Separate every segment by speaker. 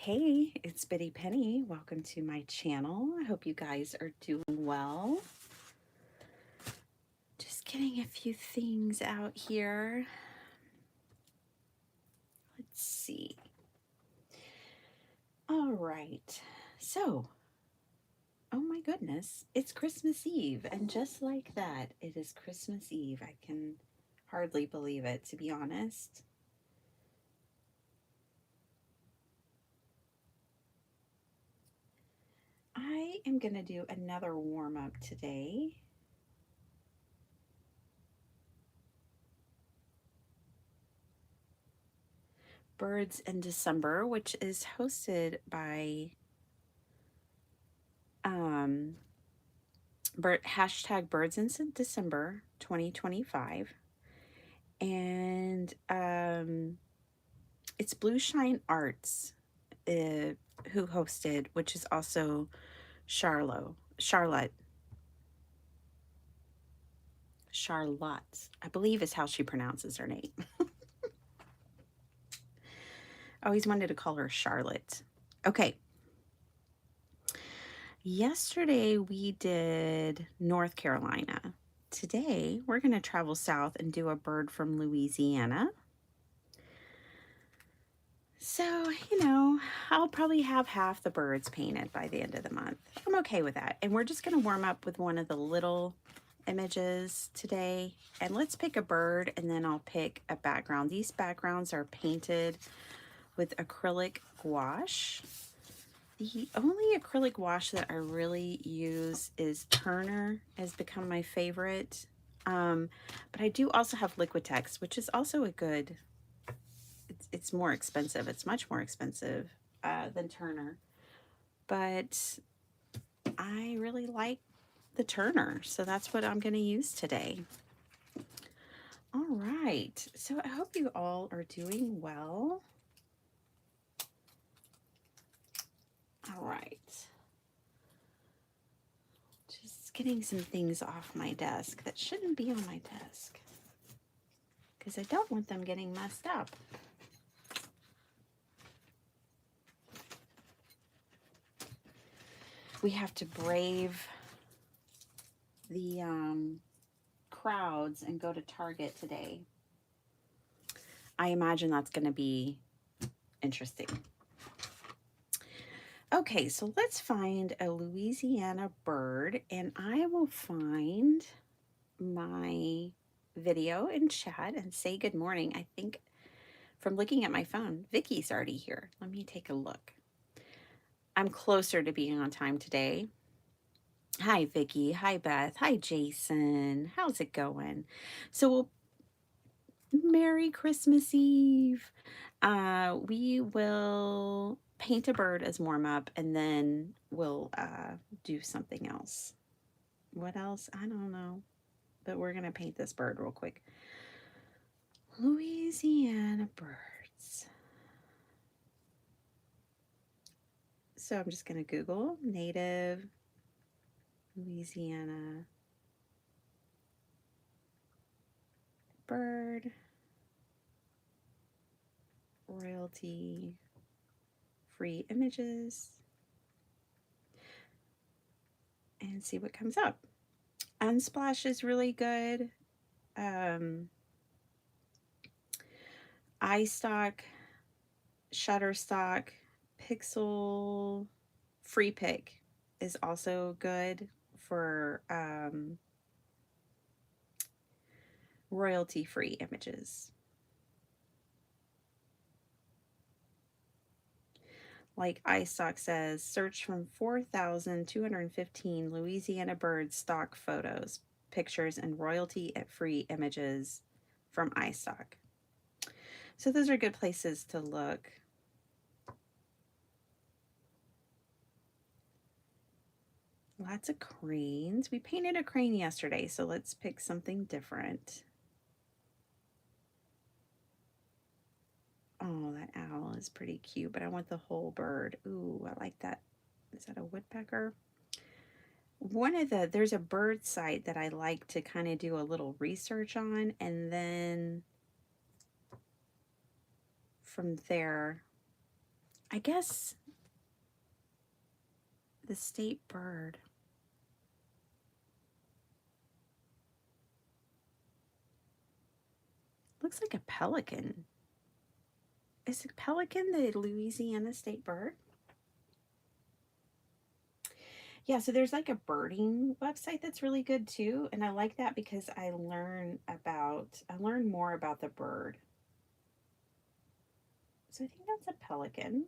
Speaker 1: Hey, it's Bitty Penny. Welcome to my channel. I hope you guys are doing well. Just getting a few things out here. Let's see. All right. So, oh my goodness, it's Christmas Eve. And just like that, it is Christmas Eve. I can hardly believe it, to be honest. I am going to do another warm up today. Birds in December, which is hosted by hashtag Birds in December 2025. And it's Blue Shine Arts who hosted, which is also Charlotte, I believe is how she pronounces her name. I always wanted to call her Charlotte. Okay. Yesterday we did North Carolina. Today we're going to travel south and do a bird from Louisiana. So, I'll probably have half the birds painted by the end of the month. I'm okay with that. And we're just going to warm up with one of the little images today. And let's pick a bird and then I'll pick a background. These backgrounds are painted with acrylic gouache. The only acrylic gouache that I really use is Turner, has become my favorite. But I do also have Liquitex, which is also a good, it's more expensive. It's much more expensive than Turner. But I really like the Turner, so that's what I'm going to use today. All right, so I hope you all are doing well. All right. Just getting some things off my desk that shouldn't be on my desk because I don't want them getting messed up. We have to brave the crowds and go to Target today. I imagine that's going to be interesting. Okay, so let's find a Louisiana bird, and I will find my video in chat and say good morning. I think from looking at my phone, Vicky's already here. Let me take a look. I'm closer to being on time today. Hi, Vicky. Hi, Beth. Hi, Jason. How's it going? So, Merry Christmas Eve. We will paint a bird as warm up and then we'll do something else. What else? I don't know. But we're going to paint this bird real quick. Louisiana birds. So I'm just going to Google native Louisiana bird royalty free images and see what comes up. Unsplash is really good. iStock, Shutterstock, Pixel, Free Pick is also good for royalty-free images. Like iStock says, search from 4,215 Louisiana bird stock photos, pictures, and royalty-free images from iStock. So those are good places to look. Lots of cranes. We painted a crane yesterday, so let's pick something different. Oh, that owl is pretty cute, but I want the whole bird. Ooh, I like that. Is that a woodpecker? There's a bird site that I like to kind of do a little research on, and then from there I guess the state bird. Looks like a pelican. Is a pelican the Louisiana state bird? Yeah, so there's like a birding website that's really good too, and I like that because I learn more about the bird. So I think that's a pelican.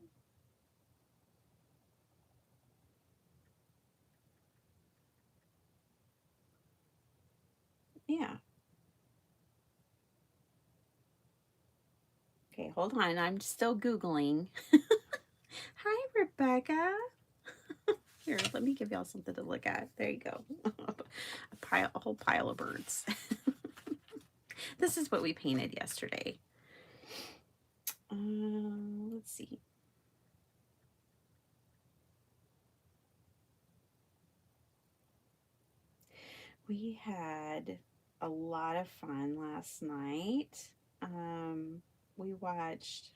Speaker 1: Yeah. Okay, hold on. I'm still Googling. Hi, Rebecca. Here, let me give y'all something to look at. There you go. A whole pile of birds. This is what we painted yesterday. Let's see. We had a lot of fun last night. We watched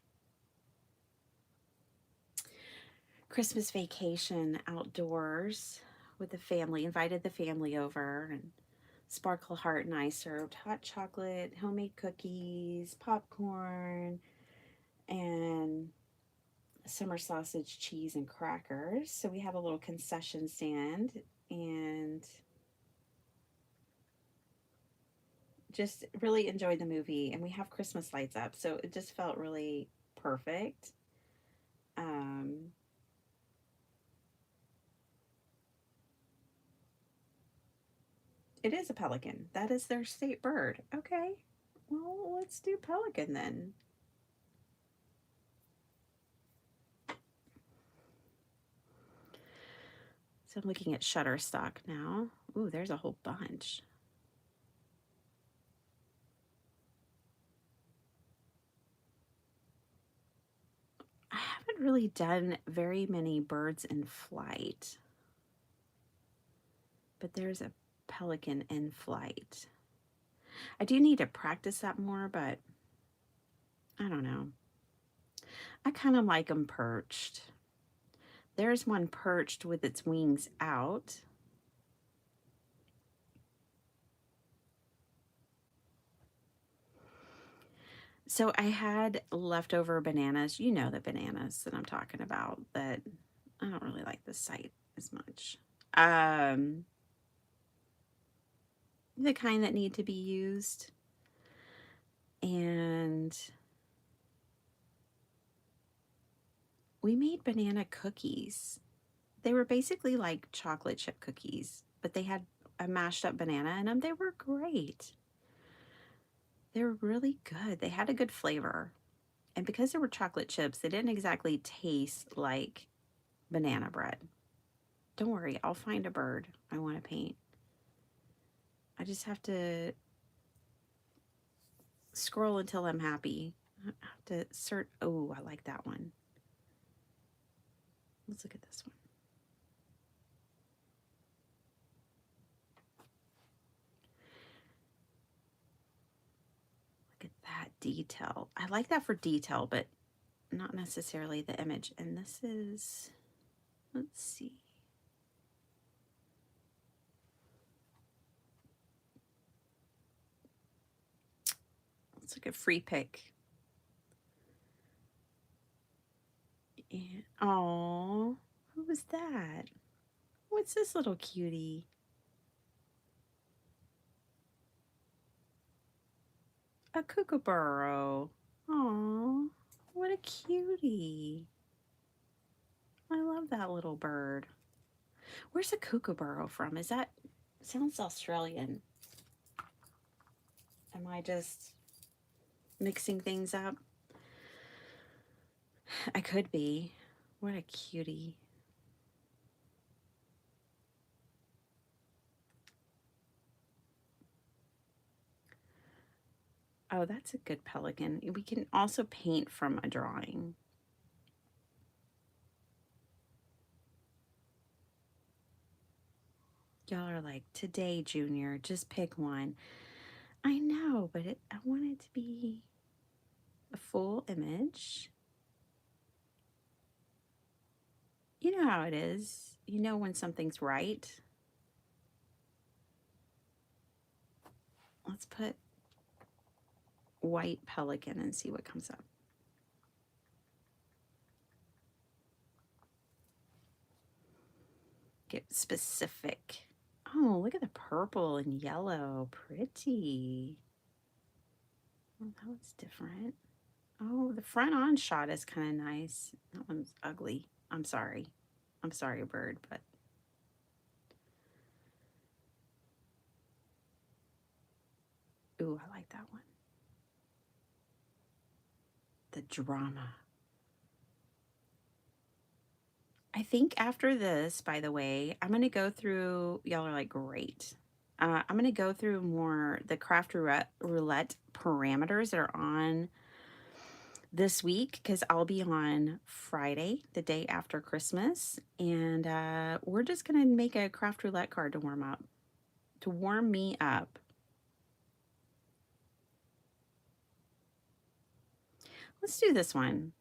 Speaker 1: Christmas Vacation outdoors with the family, invited the family over, and Sparkle Heart and I served hot chocolate, homemade cookies, popcorn, and summer sausage, cheese, and crackers. So we have a little concession stand and just really enjoyed the movie. And we have Christmas lights up, so it just felt really perfect. Um, it is a pelican. That is their state bird. Okay, well, let's do pelican then. So I'm looking at Shutterstock now. Ooh, there's a whole bunch. I haven't really done very many birds in flight, but there's a pelican in flight. I do need to practice that more, but I don't know. I kind of like them perched. There's one perched with its wings out. So I had leftover bananas. You know the bananas that I'm talking about, that I don't really like the sight as much. The kind that need to be used. And we made banana cookies. They were basically like chocolate chip cookies, but they had a mashed up banana in them. They were great. They were really good. They had a good flavor. And because they were chocolate chips, they didn't exactly taste like banana bread. Don't worry, I'll find a bird I want to paint. I just have to scroll until I'm happy. I have to search. Oh, I like that one. Let's look at this one. Look at that detail. I like that for detail, but not necessarily the image. And this is, let's see. It's like a free pick. And, oh, who was that? What's this little cutie? A kookaburra. Oh, what a cutie. I love that little bird. Where's a kookaburra from? Is that, sounds Australian. Am I just mixing things up? I could be. What a cutie. Oh, that's a good pelican. We can also paint from a drawing. Y'all are like, today, Junior, just pick one. I know, but I want it to be a full image. You know how it is. You know when something's right. Let's put white pelican and see what comes up. Get specific. Oh, look at the purple and yellow. Pretty. Oh, that one's different. Oh, the front on shot is kind of nice. That one's ugly. I'm sorry. I'm sorry, bird, but ooh, I like that one. The drama. I think after this, by the way, I'm going to go through, y'all are like, great. I'm going to go through more the craft roulette parameters that are on this week because I'll be on Friday, the day after Christmas. And we're just going to make a craft roulette card to warm me up. Let's do this one.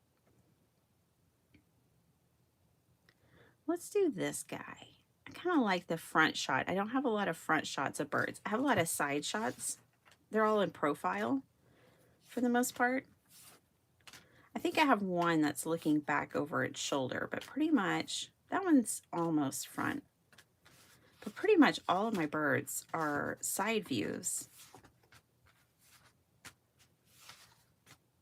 Speaker 1: Let's do this guy. I kind of like the front shot. I don't have a lot of front shots of birds. I have a lot of side shots. They're all in profile for the most part. I think I have one that's looking back over its shoulder, but pretty much that one's almost front. But pretty much all of my birds are side views.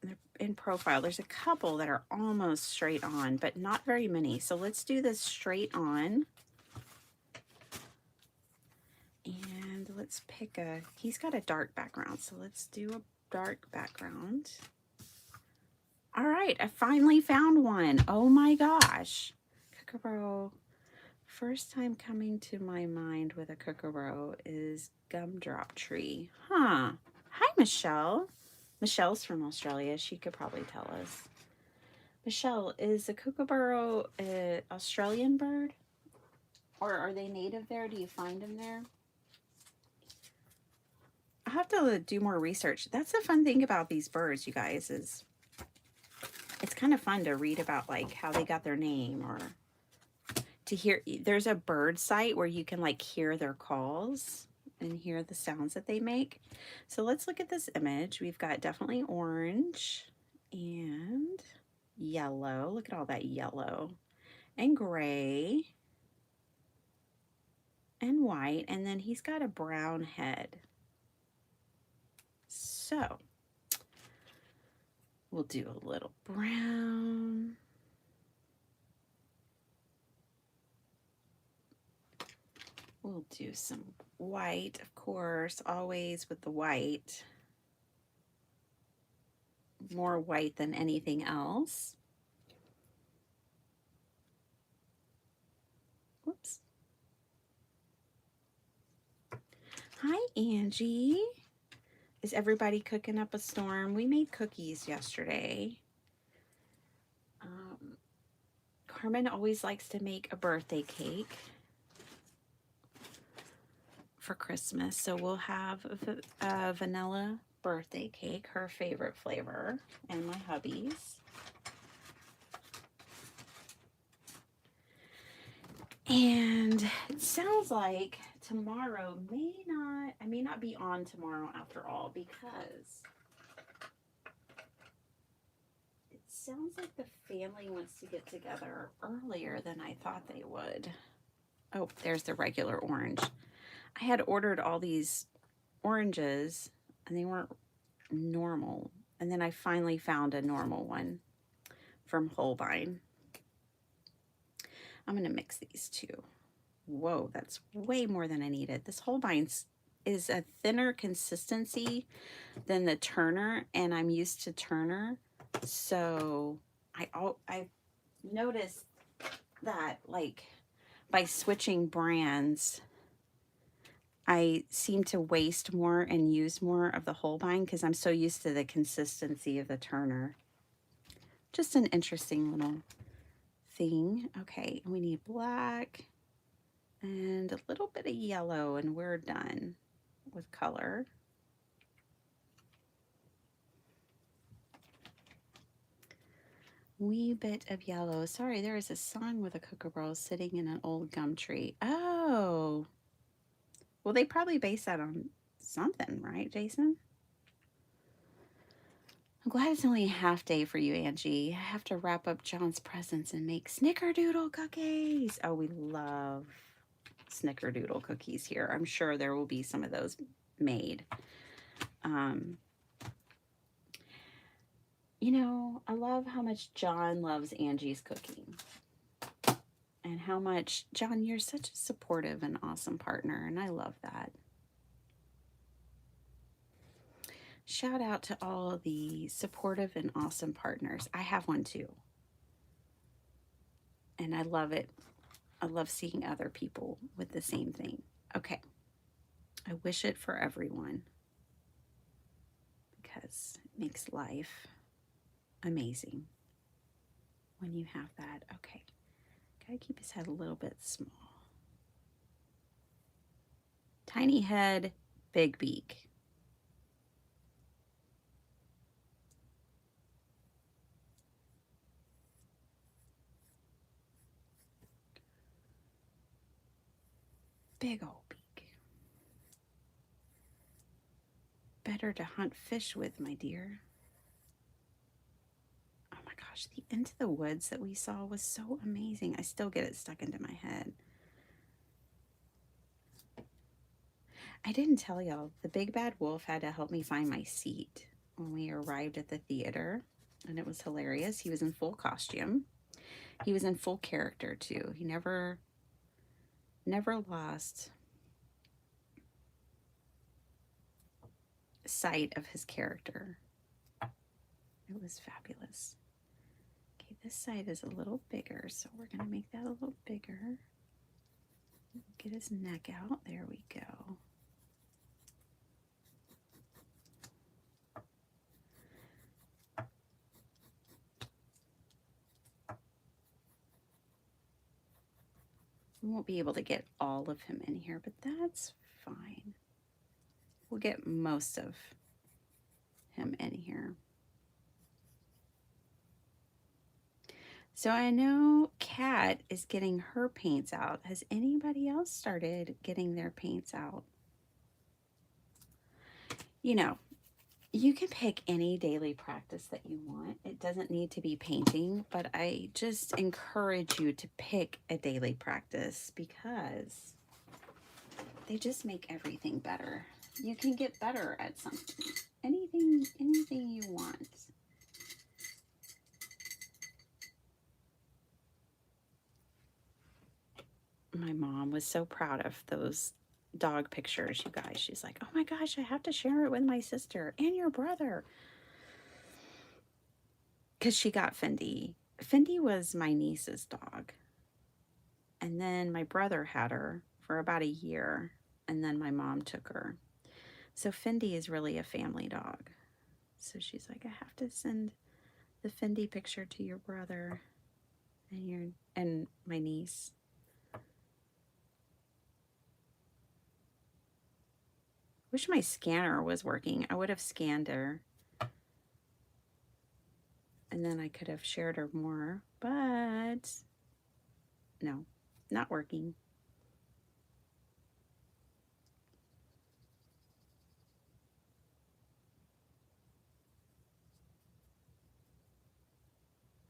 Speaker 1: They're in profile. There's a couple that are almost straight on, but not very many. So let's do this straight on. And let's pick he's got a dark background, so let's do a dark background. All right, I finally found one. Oh my gosh. Kookaburra. First time coming to my mind with a kookaburra is gumdrop tree. Huh. Hi, Michelle. Michelle's from Australia. She could probably tell us. Michelle, is a kookaburra an Australian bird? Or are they native there? Do you find them there? I have to do more research. That's the fun thing about these birds, you guys, is it's kind of fun to read about like how they got their name or to hear. There's a bird site where you can like hear their calls and hear the sounds that they make. So let's look at this image. We've got definitely orange and yellow. Look at all that yellow and gray and white. And then he's got a brown head. So we'll do a little brown. We'll do some white, of course, always with the white. More white than anything else. Whoops. Hi, Angie. Is everybody cooking up a storm? We made cookies yesterday. Carmen always likes to make a birthday cake for Christmas. So we'll have a vanilla birthday cake, her favorite flavor, and my hubby's. And it sounds like tomorrow I may not be on tomorrow after all, because it sounds like the family wants to get together earlier than I thought they would. Oh, there's the regular orange. I had ordered all these oranges and they weren't normal. And then I finally found a normal one from Holbein. I'm going to mix these two. Whoa, that's way more than I needed. This Holbein is a thinner consistency than the Turner, and I'm used to Turner. So I've noticed that, like, by switching brands, I seem to waste more and use more of the Holbein because I'm so used to the consistency of the Turner. Just an interesting little thing. Okay, we need black and a little bit of yellow, and we're done with color. Wee bit of yellow. Sorry, there is a song with a kookaburra sitting in an old gum tree. Oh. Well, they probably base that on something, right, Jason? I'm glad it's only a half day for you, Angie. I have to wrap up John's presents and make snickerdoodle cookies. Oh, we love snickerdoodle cookies here. I'm sure there will be some of those made. You know, I love how much John loves Angie's cooking. And how much, John, you're such a supportive and awesome partner, and I love that. Shout out to all the supportive and awesome partners. I have one too. And I love it. I love seeing other people with the same thing. Okay. I wish it for everyone because it makes life amazing when you have that. Okay. Gotta keep his head a little bit small. Tiny head, big beak. Big old beak. Better to hunt fish with, my dear. Oh my gosh, the Into the Woods that we saw was so amazing. I still get it stuck into my head. I didn't tell y'all, the big bad wolf had to help me find my seat when we arrived at the theater, and it was hilarious. He was in full costume. He was in full character too. He never lost sight of his character. It was fabulous. Okay, this side is a little bigger, so we're going to make that a little bigger. Get his neck out. There we go. We won't be able to get all of him in here, but that's fine. We'll get most of him in here. So I know Kat is getting her paints out. Has anybody else started getting their paints out? You know, you can pick any daily practice that you want. It doesn't need to be painting, but I just encourage you to pick a daily practice because they just make everything better. You can get better at something. Anything you want. My mom was so proud of those dog pictures, you guys. She's like, oh my gosh, I have to share it with my sister and your brother. Because she got Fendi. Fendi was my niece's dog. And then my brother had her for about a year. And then my mom took her. So Fendi is really a family dog. So she's like, I have to send the Fendi picture to your brother and my niece. Wish my scanner was working. I would have scanned her. And then I could have shared her more, but no, not working.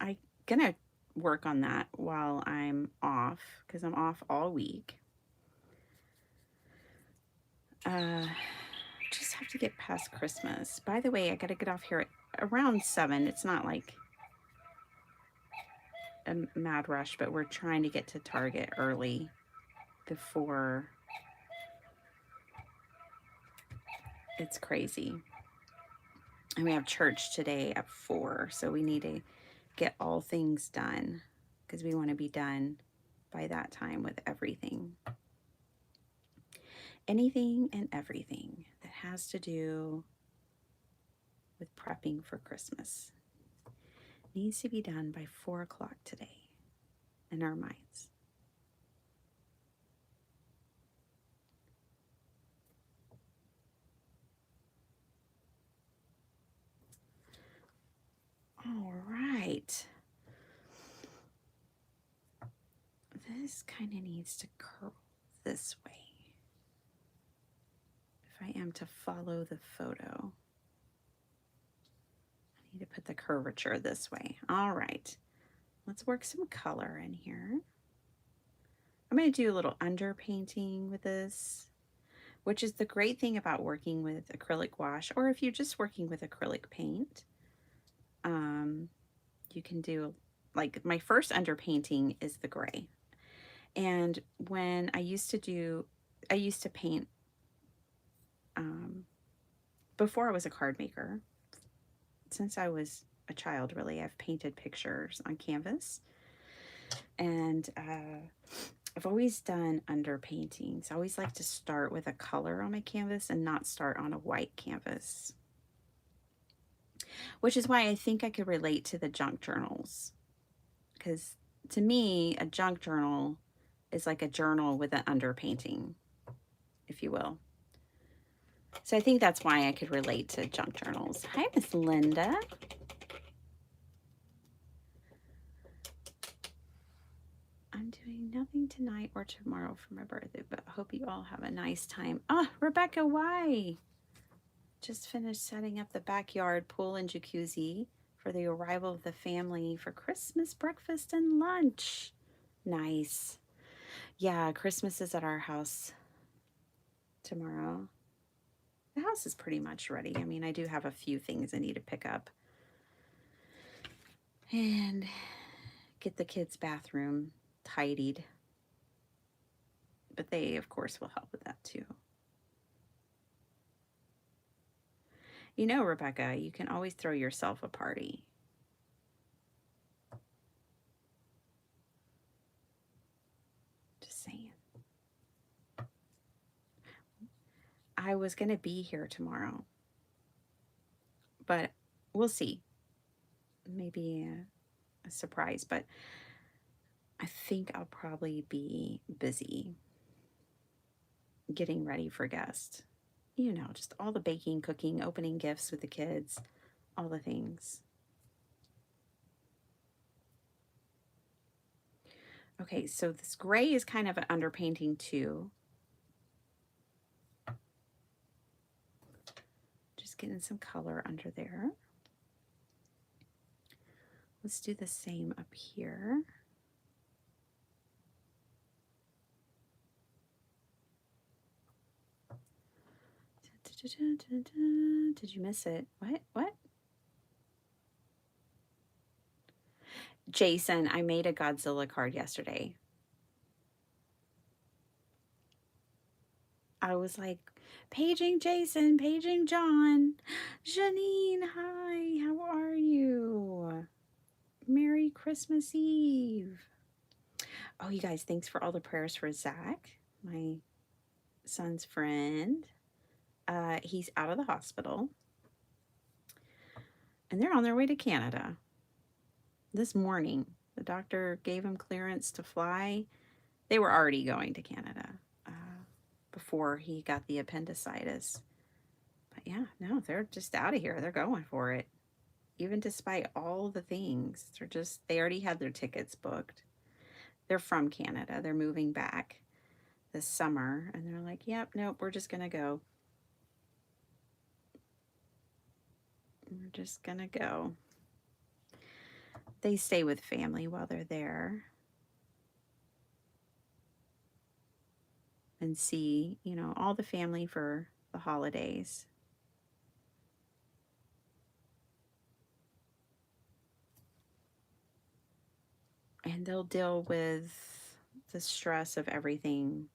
Speaker 1: I'm gonna work on that while I'm off because I'm off all week. Just have to get past Christmas. By the way, I gotta get off here at around 7. It's not like a mad rush, but we're trying to get to Target early before it's crazy. And we have church today at 4, so we need to get all things done because we want to be done by that time with everything. Anything and everything that has to do with prepping for Christmas needs to be done by 4 o'clock today in our minds. All right. this kind of needs to curl this way if I am to follow the photo. I need to put the curvature this way. All right, let's work some color in here. I'm going to do a little underpainting with this, which is the great thing about working with acrylic wash, or if you're just working with acrylic paint. You can do, like, my first underpainting is the gray. And when I used to paint, before I was a card maker, since I was a child, really, I've painted pictures on canvas. And I've always done underpaintings. I always like to start with a color on my canvas and not start on a white canvas. Which is why I think I could relate to the junk journals. Because to me, a junk journal is like a journal with an underpainting, if you will. So I think that's why I could relate to junk journals. Hi, Miss Linda. I'm doing nothing tonight or tomorrow for my birthday, but I hope you all have a nice time. Oh, Rebecca, why? Just finished setting up the backyard pool and jacuzzi for the arrival of the family for Christmas breakfast and lunch. Nice. Yeah, Christmas is at our house tomorrow. The house is pretty much ready. I mean, I do have a few things I need to pick up. And get the kids' bathroom tidied. But they, of course, will help with that too. You know, Rebecca, you can always throw yourself a party. Just saying. I was going to be here tomorrow, but we'll see. Maybe a surprise, but I think I'll probably be busy getting ready for guests. You know, just all the baking, cooking, opening gifts with the kids, all the things. Okay, so this gray is kind of an underpainting too. Just getting some color under there. Let's do the same up here. Did you miss it? What? Jason, I made a Godzilla card yesterday. I was like, paging Jason, paging John. Janine, hi, how are you? Merry Christmas Eve. Oh, you guys, thanks for all the prayers for Zach, my son's friend. He's out of the hospital. And they're on their way to Canada. This morning, the doctor gave him clearance to fly. They were already going to Canada before he got the appendicitis. But yeah, no, they're just out of here. They're going for it. Even despite all the things, they already had their tickets booked. They're from Canada. They're moving back this summer. And they're like, yep, nope, we're just going to go. We're just going to go. They stay with family while they're there. And see, you know, all the family for the holidays. And they'll deal with the stress of everything,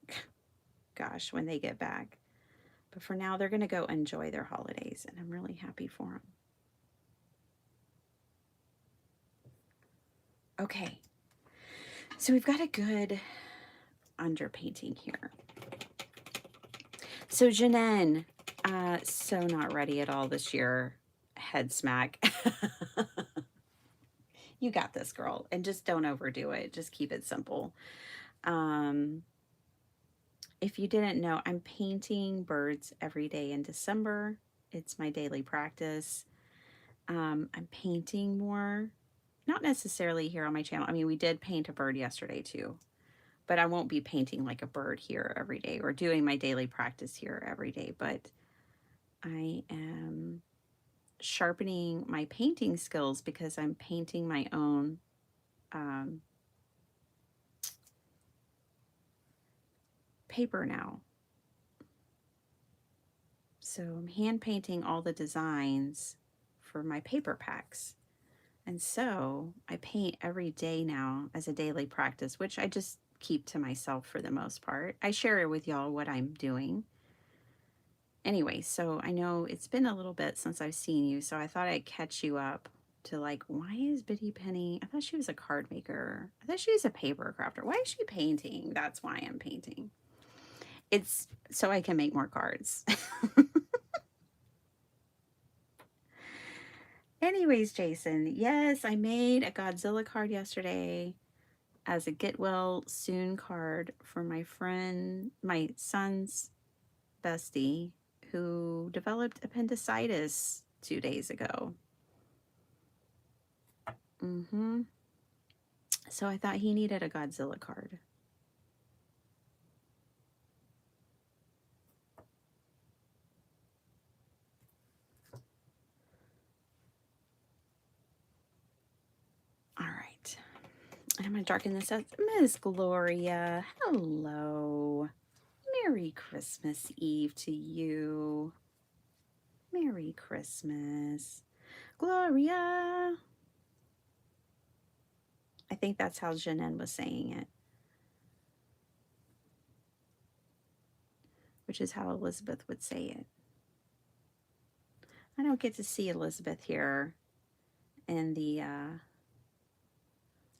Speaker 1: gosh, when they get back. But for now, they're going to go enjoy their holidays, and I'm really happy for them. Okay, so we've got a good underpainting here. So Janine, so not ready at all this year. Head smack. You got this, girl. And just don't overdo it. Just keep it simple. If you didn't know, I'm painting birds every day in December. It's my daily practice. I'm painting more. Not necessarily here on my channel. I mean, we did paint a bird yesterday too. but I won't be painting like a bird here every day or doing my daily practice here every day. But I am sharpening my painting skills because I'm painting my own paper now. So I'm hand painting all the designs for my paper packs. And so I paint every day now as a daily practice, which I just keep to myself for the most part. I share with y'all what I'm doing. Anyway, so I know it's been a little bit since I've seen you, so I thought I'd catch you up to like, why is Biddy Penny? I thought she was a card maker. I thought she was a paper crafter. Why is she painting? That's why I'm painting. It's so I can make more cards. Anyways, Jason, yes, I made a Godzilla card yesterday as a get well soon card for my friend, my son's bestie, who developed appendicitis 2 days ago. So I thought he needed a Godzilla card. All right. I'm going to darken this up. Miss Gloria, hello. Merry Christmas Eve to you. Merry Christmas. Gloria. I think that's how Jeanette was saying it, which is how Elizabeth would say it. I don't get to see Elizabeth here in the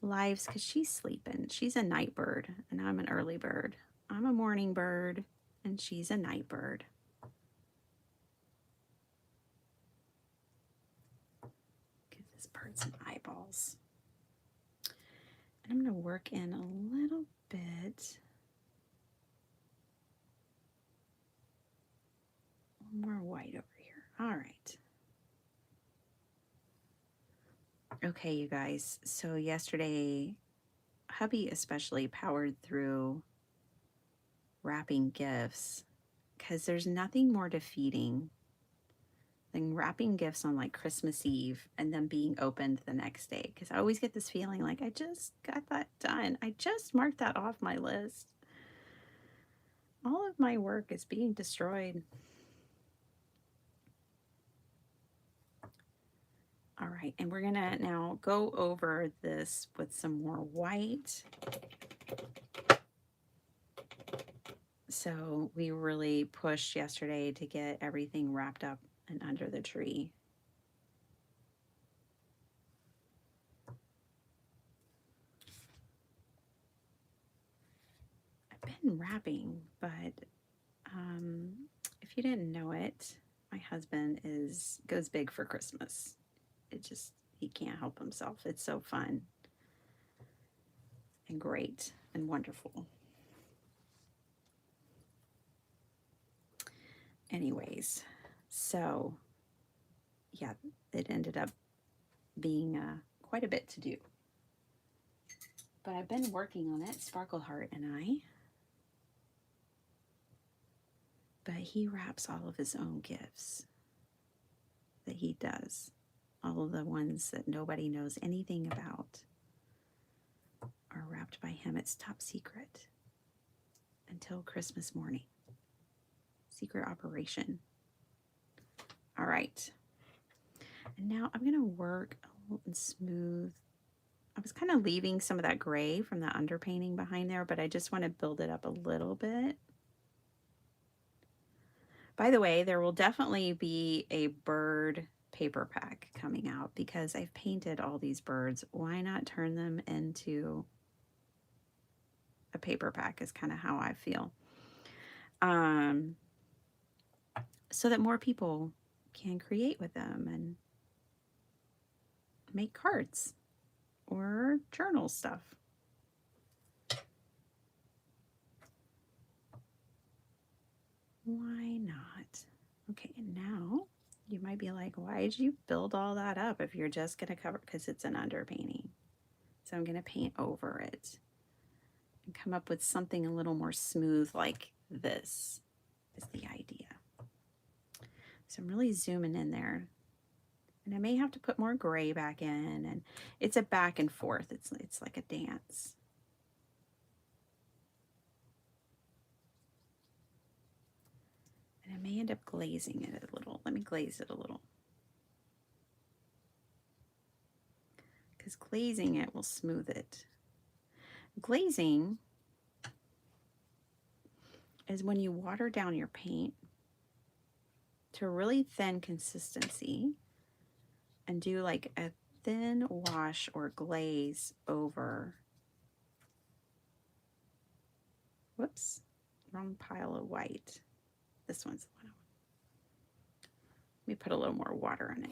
Speaker 1: lives because she's sleeping. She's a night bird, and I'm an early bird. I'm a morning bird, and she's a night bird. Give this bird some eyeballs. And I'm going to work in a little bit more white over here. All right. Okay, you guys. So yesterday, hubby especially powered through wrapping gifts because there's nothing more defeating than wrapping gifts on like Christmas Eve and then being opened the next day. Because I always get this feeling like I just got that done. I just marked that off my list. All of my work is being destroyed. All right, and we're gonna now go over this with some more white. So we really pushed yesterday to get everything wrapped up and under the tree. I've been wrapping, but if you didn't know it, my husband goes big for Christmas. He can't help himself. It's so fun and great and wonderful. Anyways, so yeah, it ended up being quite a bit to do. But I've been working on it, Sparkleheart and I. But he wraps all of his own gifts that he does. All of the ones that nobody knows anything about are wrapped by him. It's top secret until Christmas morning. Secret operation. All right. And now I'm going to work and smooth. I was kind of leaving some of that gray from the underpainting behind there, but I just want to build it up a little bit. By the way, there will definitely be a bird paper pack coming out because I've painted all these birds. Why not turn them into a paper pack is kind of how I feel. So that more people can create with them and make cards or journal stuff. Why not? Okay, and now you might be like, why did you build all that up if you're just going to cover, because it's an underpainting. So I'm going to paint over it. and come up with something a little more smooth like this is the idea. So I'm really zooming in there. And I may have to put more gray back in, and it's a back and forth. It's like a dance. And I may end up glazing it a little. Let me glaze it a little. Because glazing it will smooth it. Glazing is when you water down your paint to a really thin consistency and do like a thin wash or glaze over, whoops, wrong pile of white. This one's the one I want. Let me put a little more water in it.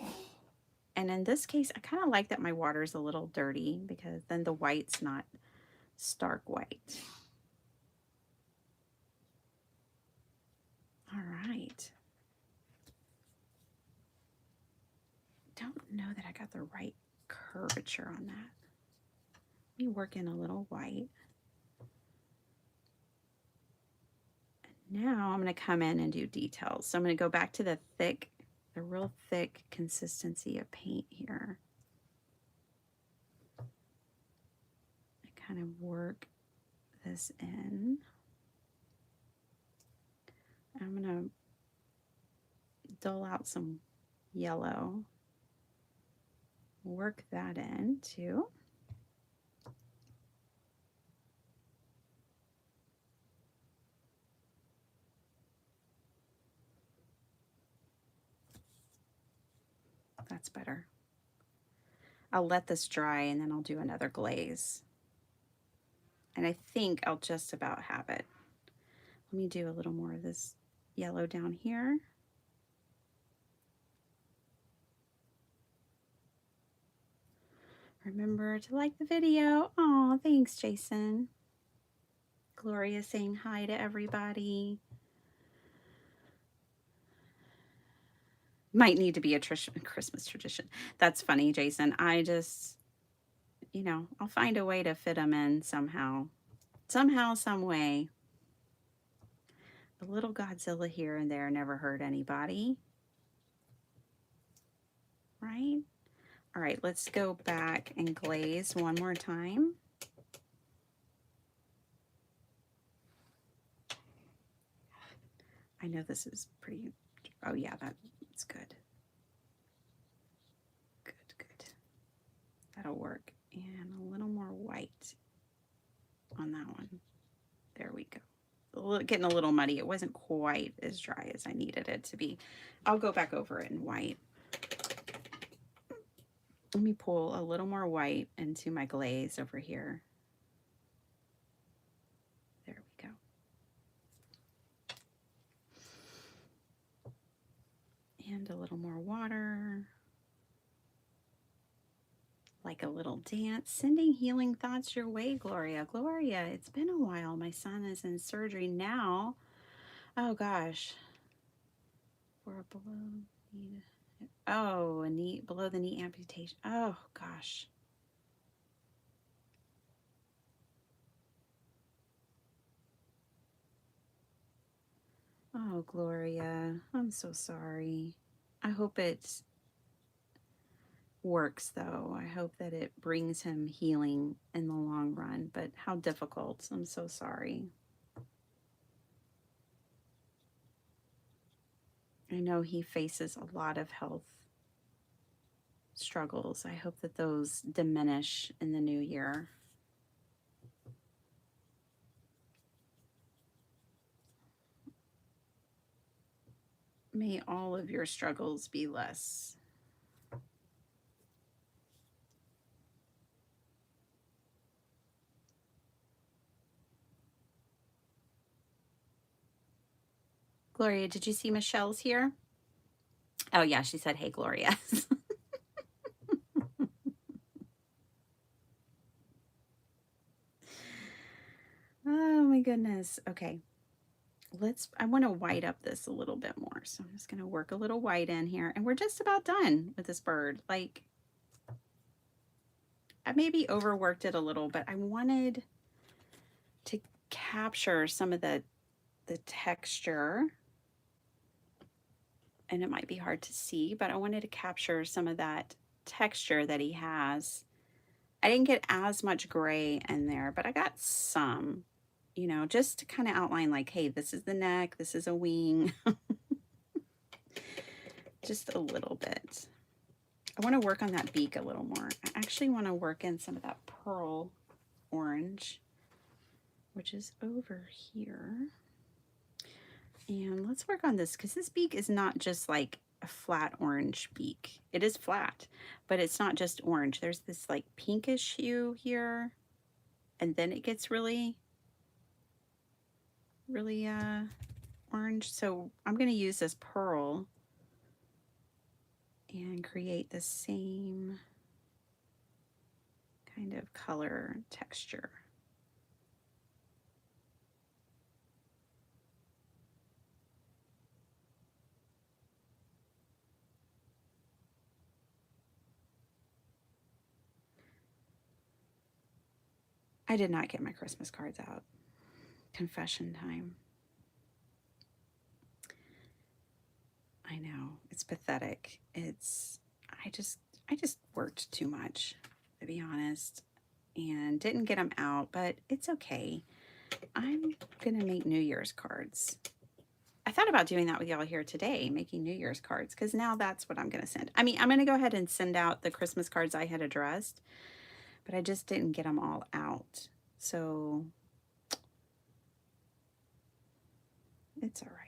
Speaker 1: And in this case, I kind of like that my water is a little dirty because then the white's not stark white. All right. Don't know that I got the right curvature on that. Let me work in a little white. And now I'm going to come in and do details. So I'm going to go back to the real thick consistency of paint here. I kind of work this in. I'm going to dull out some yellow. Work that in too. That's better. I'll let this dry and then I'll do another glaze. And I think I'll just about have it. Let me do a little more of this yellow down here. Remember to like the video. Oh, thanks, Jason. Gloria saying hi to everybody. Might need to be a Christmas tradition. That's funny, Jason. I just, you know, I'll find a way to fit them in somehow. Somehow, some way. A little Godzilla here and there never hurt anybody. Right? All right, let's go back and glaze one more time. I know this is pretty, oh yeah, that's good. Good, good. That'll work. And a little more white on that one. There we go. Getting a little muddy. It wasn't quite as dry as I needed it to be. I'll go back over it in white. Let me pull a little more white into my glaze over here. There we go. And a little more water. Like a little dance. Sending healing thoughts your way, Gloria. Gloria, it's been a while. My son is in surgery now. Oh gosh. For a below knee. Oh, a knee, below the knee amputation. Oh gosh. Oh, Gloria, I'm so sorry. I hope it works, though. I hope that it brings him healing in the long run, but how difficult. I'm so sorry. I know he faces a lot of health struggles. I hope that those diminish in the new year. May all of your struggles be less. Gloria, did you see Michelle's here? Oh yeah, she said, hey, Gloria. Oh my goodness. Okay. I want to white up this a little bit more. So I'm just going to work a little white in here. And we're just about done with this bird. Like, I maybe overworked it a little, but I wanted capture some of the texture, and it might be hard to see, but I wanted to capture some of that texture that he has. I didn't get as much gray in there, but I got some, you know, just to kind of outline like, hey, this is the neck, this is a wing, just a little bit. I want to work on that beak a little more. I actually want to work in some of that pearl orange, which is over here. And let's work on this because this beak is not just like a flat orange beak. It is flat, but it's not just orange. There's this like pinkish hue here, and then it gets really orange. So I'm going to use this pearl and create the same kind of color texture. I did not get my Christmas cards out. Confession time. I know, it's pathetic. I just worked too much, to be honest, and didn't get them out, but it's okay. I'm gonna make New Year's cards. I thought about doing that with y'all here today, making New Year's cards, because now that's what I'm gonna send. I mean, I'm gonna go ahead and send out the Christmas cards I had addressed, but I just didn't get them all out. So it's all right.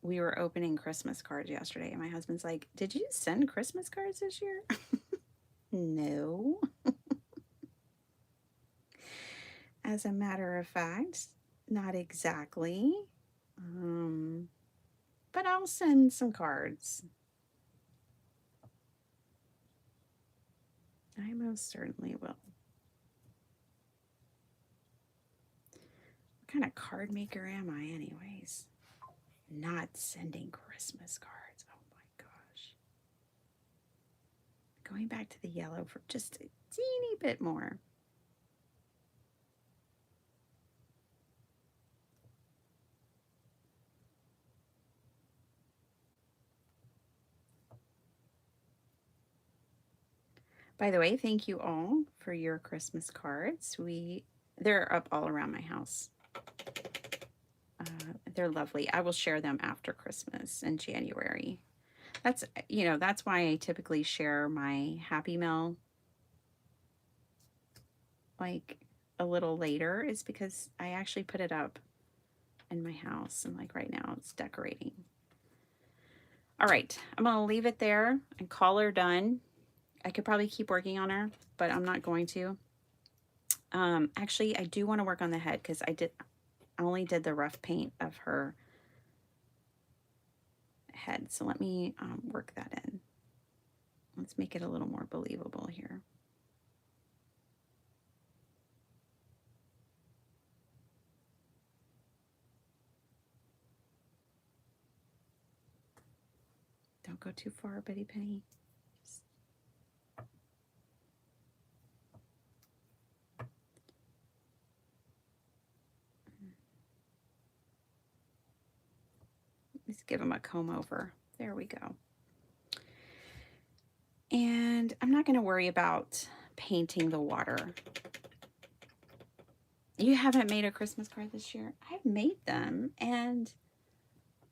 Speaker 1: We were opening Christmas cards yesterday, and my husband's like, "Did you send Christmas cards this year?" No. As a matter of fact, not exactly. But I'll send some cards. I most certainly will. What kind of card maker am I, anyways? Not sending Christmas cards. Oh my gosh. Going back to the yellow for just a teeny bit more. By the way, thank you all for your Christmas cards. They're up all around my house. They're lovely. I will share them after Christmas in January. That's, you know, that's why I typically share my Happy Mail like a little later, is because I actually put it up in my house, and like right now it's decorating. All right, I'm gonna leave it there and call her done. I could probably keep working on her, but I'm not going to. Actually, I do want to work on the head because I only did the rough paint of her head. So let me work that in. Let's make it a little more believable here. Don't go too far, Betty Penny. Let's give them a comb over. There we go. And I'm not going to worry about painting the water. You haven't made a Christmas card this year? I've made them, and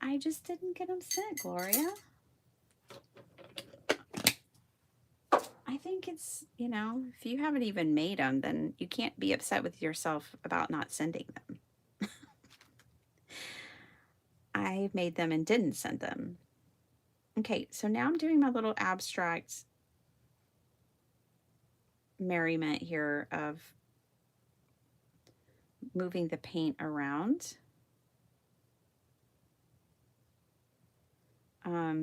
Speaker 1: I just didn't get them sent, Gloria. I think it's, you know, if you haven't even made them, then you can't be upset with yourself about not sending them. I made them and didn't send them. Okay, so now I'm doing my little abstract merriment here of moving the paint around.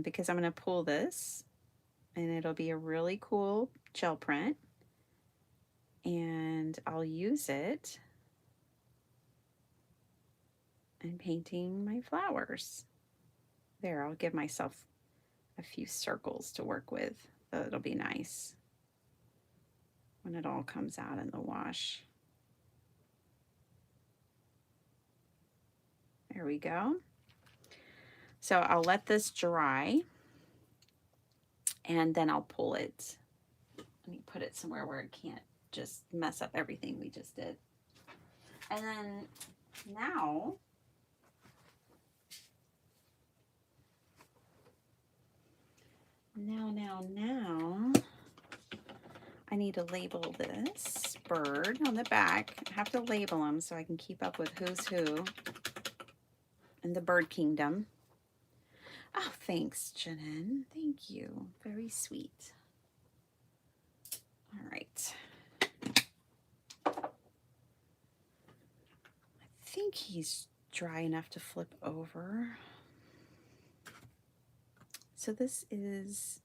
Speaker 1: Because I'm going to pull this, and it'll be a really cool gel print, and I'll use it in painting my flowers. There, I'll give myself a few circles to work with, so it'll be nice. when it all comes out in the wash. There we go. So I'll let this dry and then I'll pull it. Let me put it somewhere where it can't just mess up everything we just did. And then now I need to label this bird on the back. I have to label them so I can keep up with who's who in the bird kingdom. Oh, thanks, Janin. Thank you. Very sweet. All right. I think he's dry enough to flip over. So this is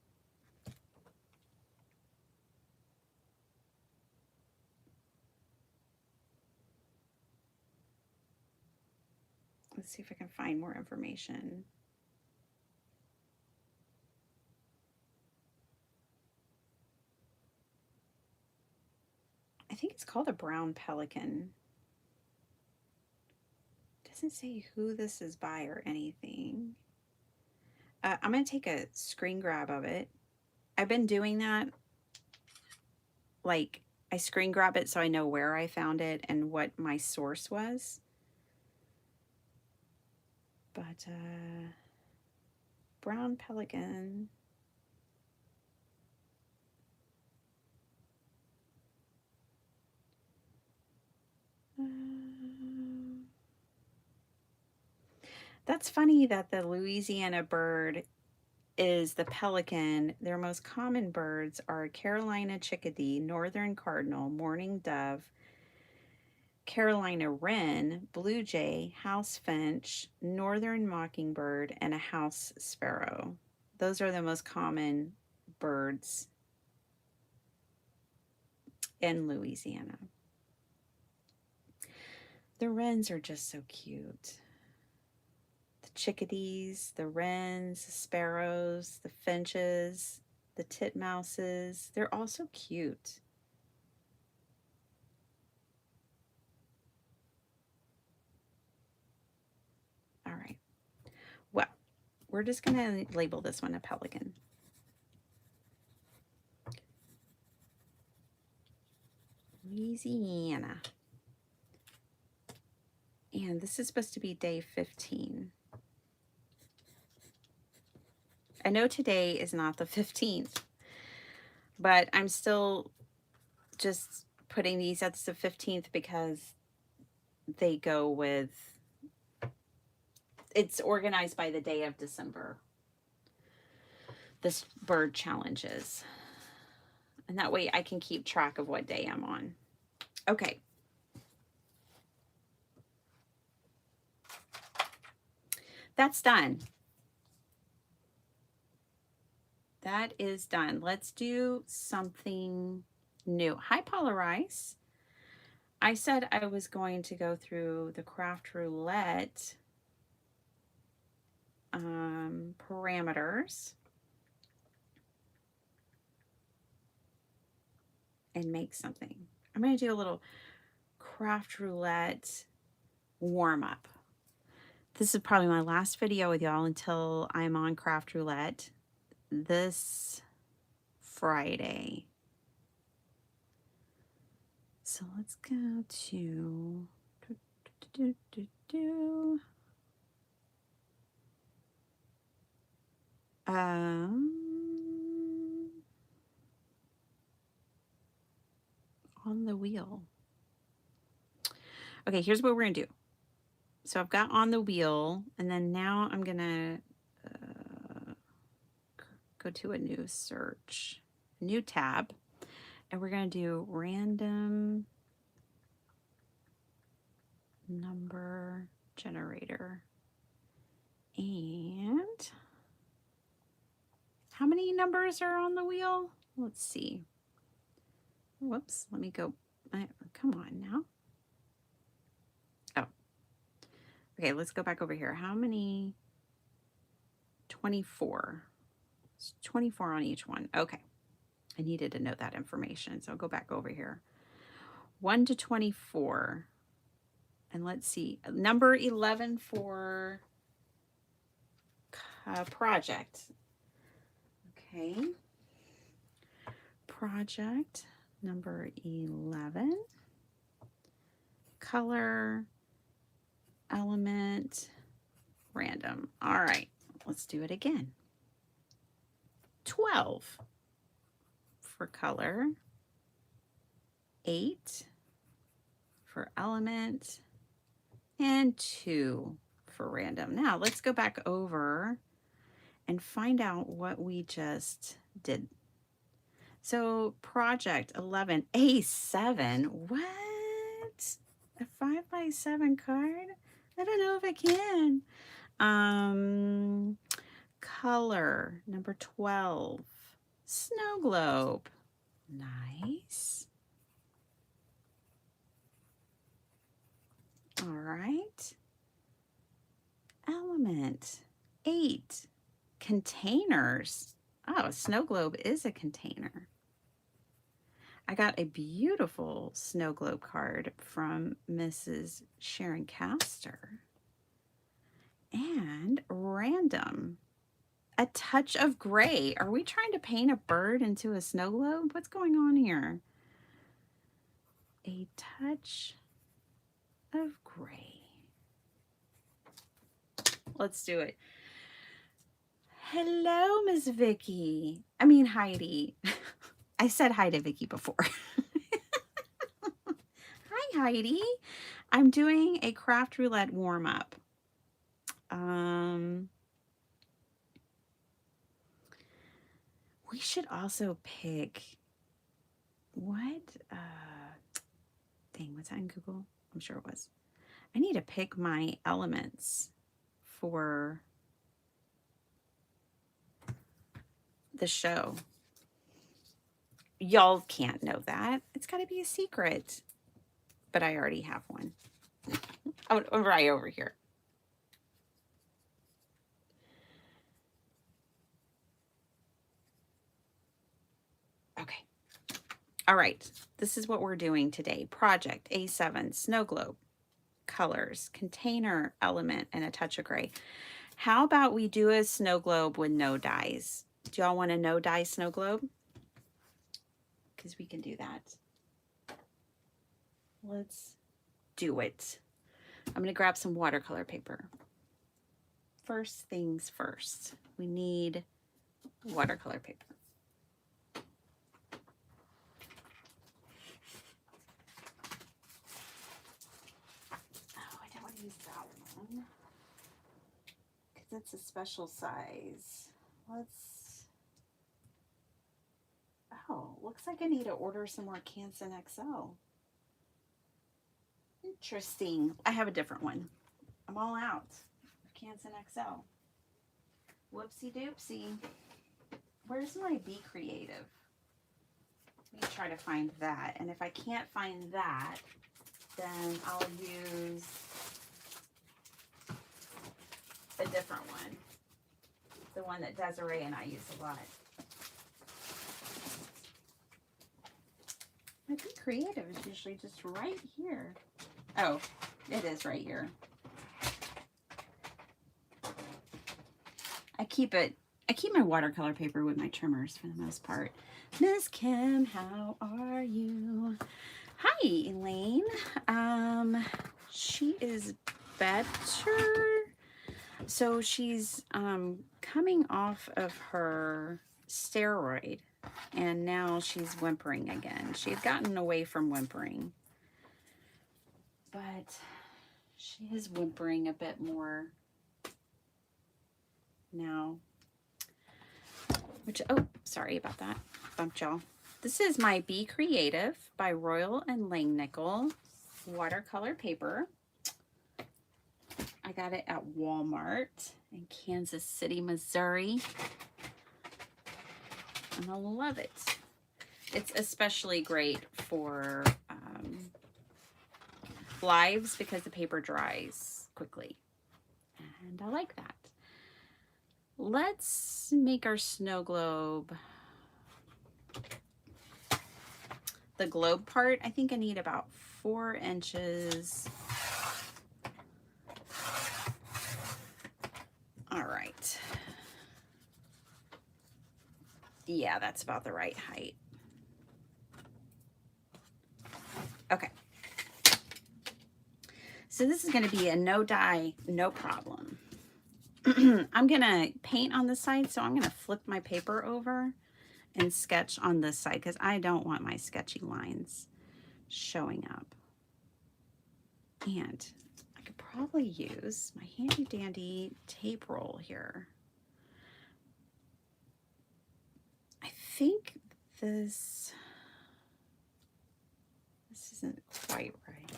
Speaker 1: let's see if I can find more information. I think it's called a brown pelican. Doesn't say who this is by or anything. I'm going to take a screen grab of it. I've been doing that. Like, I screen grab it so I know where I found it and what my source was. But, brown pelican. That's funny that the Louisiana bird is the pelican. Their most common birds are Carolina chickadee, northern cardinal, mourning dove, Carolina wren, blue jay, house finch, northern mockingbird, and a house sparrow. Those are the most common birds in Louisiana. The wrens are just so cute. The chickadees, the wrens, the sparrows, the finches, the titmouses, they're all so cute. All right. Well, we're just going to label this one a pelican. Louisiana. And this is supposed to be day 15. I know today is not the 15th, but I'm still just putting these as the 15th because they go with, it's organized by the day of December. This bird challenges. And that way I can keep track of what day I'm on. Okay. That's done. That is done. Let's do something new. Hi, Polarize. I said I was going to go through the craft roulette parameters and make something. I'm going to do a little craft roulette warm up. This is probably my last video with y'all until I'm on craft roulette this Friday. So let's go to on the wheel. Okay, here's what we're gonna do. So I've got on the wheel, and then now I'm gonna go to a new search, new tab, and we're gonna do random number generator. And how many numbers are on the wheel? Let's see. Whoops, let me go. Come on now. Oh, okay, let's go back over here. How many? 24. It's 24 on each one. Okay. I needed to know that information, so I'll go back over here. 1 to 24. And let's see, number 11 for project. Okay. Project number 11. Color, element, random. All right, let's do it again. 12 for color, 8 for element, and 2 for random. Now let's go back over and find out what we just did. So project 11, A7, what? A 5x7 card? I don't know if I can. Color number 12, snow globe. Nice. All right. Element 8, containers. Oh, a snow globe is a container. I got a beautiful snow globe card from Mrs. Sharon Castor. And random, a touch of gray. Are we trying to paint a bird into a snow globe? What's going on here? A touch of gray. Let's do it. Hello, Miss Vicky. I mean, Heidi. I said hi to Vicky before. Hi, Heidi. I'm doing a craft roulette warm up. We should also pick what? Dang, was that in Google? I'm sure it was. I need to pick my elements for the show. Y'all can't know that. It's got to be a secret. But I already have one. Oh, right over here. Okay. All right. This is what we're doing today. Project A7, snow globe, colors, container, element, and a touch of gray. How about we do a snow globe with no dies? Do y'all want a no dye snow globe? Because we can do that. Let's do it. I'm going to grab some watercolor paper. First things first, we need watercolor paper. Oh, I don't want to use that one because it's a special size. Oh, looks like I need to order some more Canson XL. Interesting. I have a different one. I'm all out of Canson XL. Whoopsie doopsie. Where's my Be Creative? Let me try to find that. And if I can't find that, then I'll use a different one. The one that Desiree and I use a lot. My Be Creative is usually just right here. Oh, it is right here. I keep my watercolor paper with my trimmers for the most part. Miss Kim, how are you? Hi, Elaine. She is better. So she's coming off of her steroid, and now she's whimpering again. She had gotten away from whimpering, but she is whimpering a bit more now. Which, oh, sorry about that. Bumped y'all. This is my Be Creative by Royal and Langnickel watercolor paper. I got it at Walmart in Kansas City, Missouri. And I love it. It's especially great for lives because the paper dries quickly. And I like that. Let's make our snow globe the globe part, I think I need about 4 inches. All right. Yeah, that's about the right height. Okay. So this is going to be a no dye, no problem. I'm going to paint on this side, so I'm going to flip my paper over and sketch on this side because I don't want my sketchy lines showing up. And I could probably use my handy dandy tape roll here. I think this isn't quite right.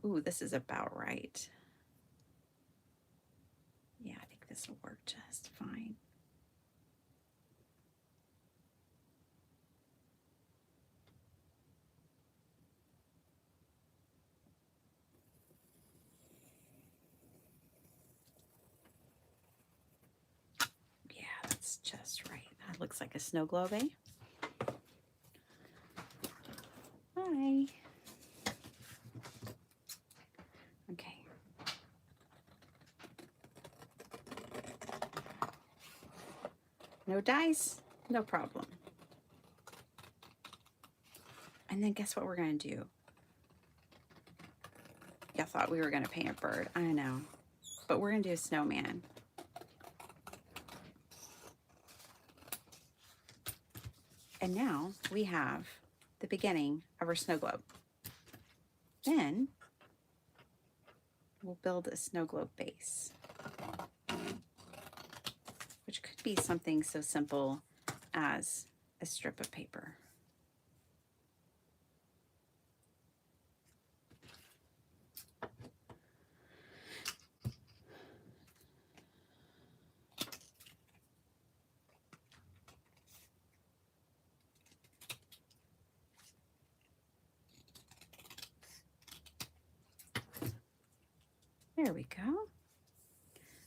Speaker 1: Ooh, this is about right. Yeah, I think this will work just fine. Yeah, that's just right. That looks like a snow globe, eh? Hi. Okay. No dice, no problem. And then guess what we're going to do? Y'all thought we were going to paint a bird. I know. But we're going to do a snowman. And now we have the beginning of our snow globe. Then we'll build a snow globe base, which could be something so simple as a strip of paper. There we go.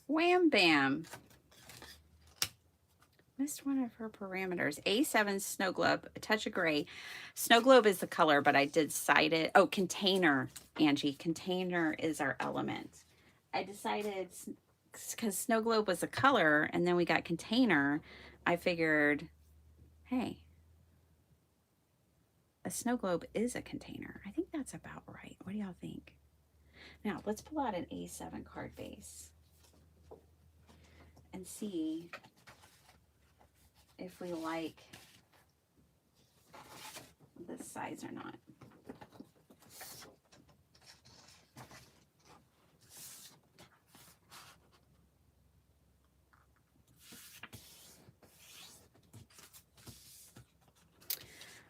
Speaker 1: Wham bam. Missed one of her parameters. A7 snow globe, a touch of gray. Snow globe is the color, but I did cite it. Oh, container, Angie. Container is our element. I decided, because snow globe was a color, and then we got container, I figured, hey, a snow globe is a container. I think that's about right. What do y'all think? Now, let's pull out an A7 card base and see if we like this size or not.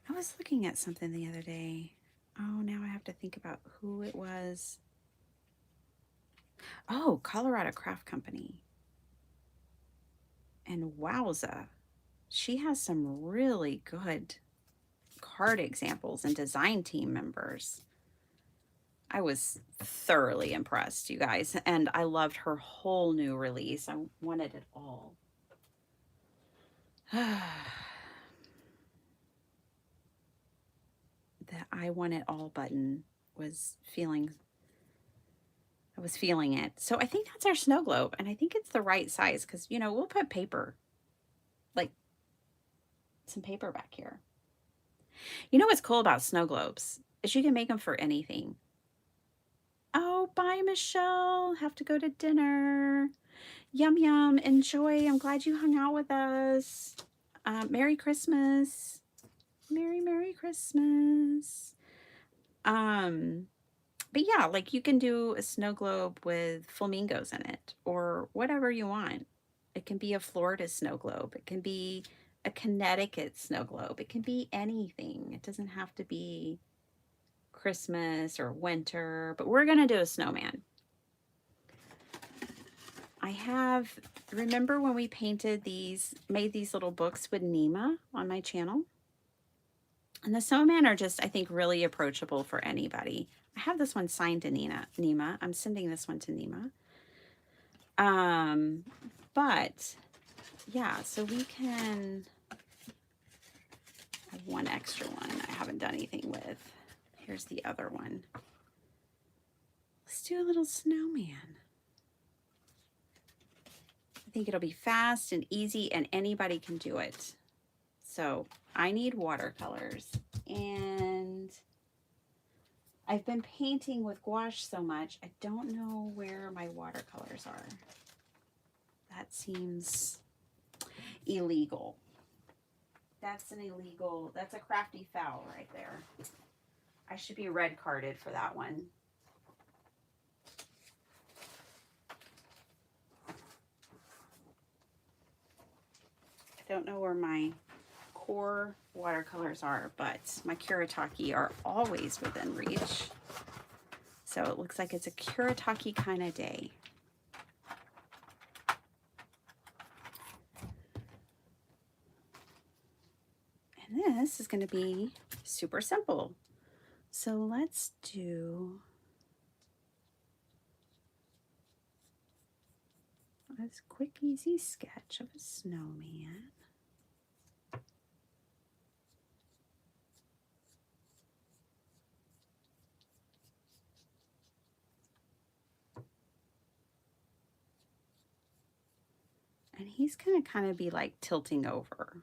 Speaker 1: I was looking at something the other day. Oh, now I have to think about who it was. Oh, Colorado Craft Company. And wowza, she has some really good card examples and design team members. I was thoroughly impressed, you guys, and I loved her whole new release. I wanted it all. The I want it all button was feeling, I was feeling it. So I think that's our snow globe, and I think it's the right size because, you know, we'll put paper, like some paper back here. You know what's cool about snow globes is you can make them for anything. Oh, bye, Michelle. Have to go to dinner. Yum, yum. Enjoy. I'm glad you hung out with us. Merry Christmas. Merry Christmas. But yeah, like you can do a snow globe with flamingos in it or whatever you want. It can be a Florida snow globe. It can be a Connecticut snow globe. It can be anything. It doesn't have to be Christmas or winter, but we're going to do a snowman. I have, remember when we painted these, made these little books with Nima on my channel? And the snowman are just, I think, really approachable for anybody. I have this one signed to Nima. I'm sending this one to Nima. But yeah, so we can, I one extra one I haven't done anything with. Here's the other one. Let's do a little snowman. I think it'll be fast and easy and anybody can do it. So I need watercolors, and I've been painting with gouache so much, I don't know where my watercolors are. That seems illegal. That's a crafty foul right there. I should be red carded for that one. I don't know where my core watercolors are, but my Kuretake are always within reach. So it looks like it's a Kuretake kind of day. And this is going to be super simple. So let's do this quick, easy sketch of a snowman. And he's going to kind of be like tilting over.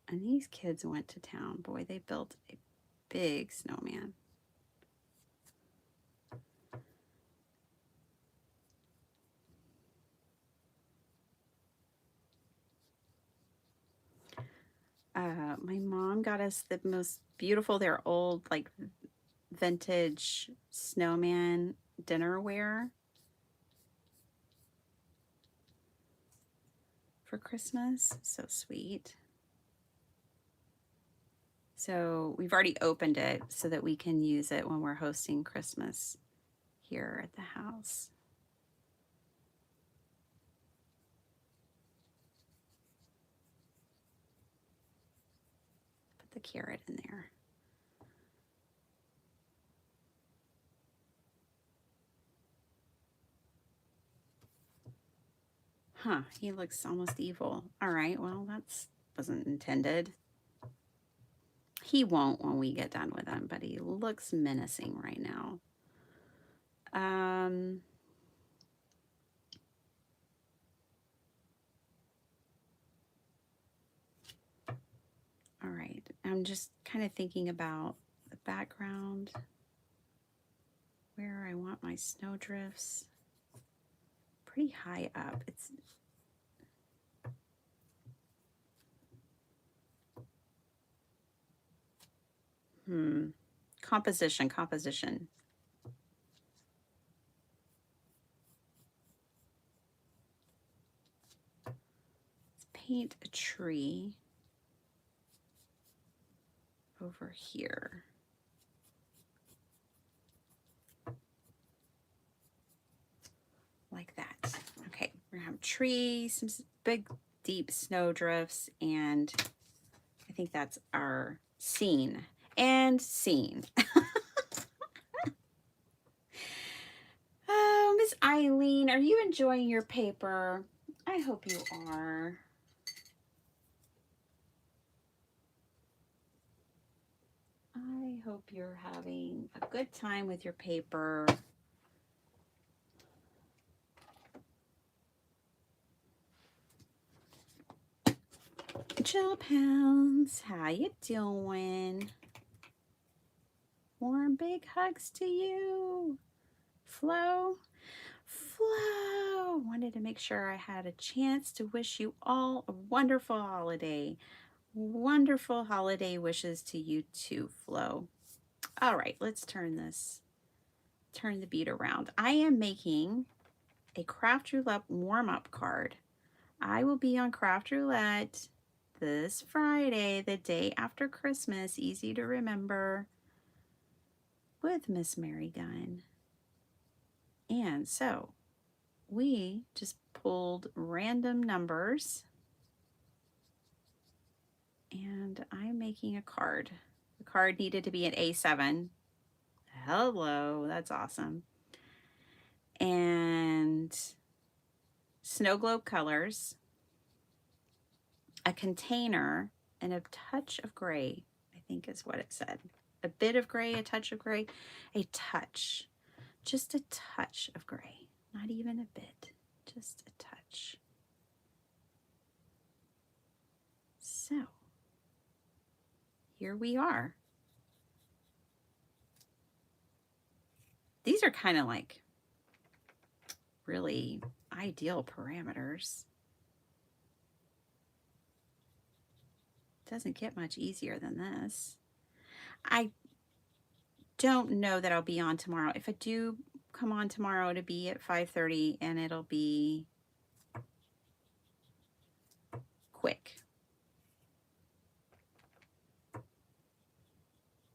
Speaker 1: And these kids went to town. Boy, they built a big snowman. My mom got us the most beautiful, they're old, like vintage snowman dinnerware for Christmas. So sweet. So we've already opened it so that we can use it when we're hosting Christmas here at the house. Put the carrot in there. Huh, he looks almost evil. All right, well, that wasn't intended. He won't when we get done with him, but he looks menacing right now. All right, I'm just kind of thinking about the background, where I want my snowdrifts. Pretty high up. It's composition. Let's paint a tree over here. Like that. Okay, we're gonna have trees, some big, deep snowdrifts, and I think that's our scene. And scene. Oh, Miss Eileen, are you enjoying your paper? I hope you are. I hope you're having a good time with your paper. Chill Pounds, how you doing? Warm big hugs to you. Flo, wanted to make sure I had a chance to wish you all a wonderful holiday. Wonderful holiday wishes to you too, Flo. All right, let's turn the beat around. I am making a Craft Roulette warm-up card. I will be on Craft Roulette this Friday, the day after Christmas, easy to remember, with Miss Mary Gunn. And so we just pulled random numbers, and I'm making a card. The card needed to be an A7. Hello, that's awesome. And snow globe colors. a container, and a touch of gray, I think is what it said. A bit of gray, a touch of gray, a touch, just a touch of gray, not even a bit, just a touch. So here we are. These are kind of like really ideal parameters. Doesn't get much easier than this. I don't know that I'll be on tomorrow. If I do come on tomorrow, it'll be at 5:30 and it'll be quick.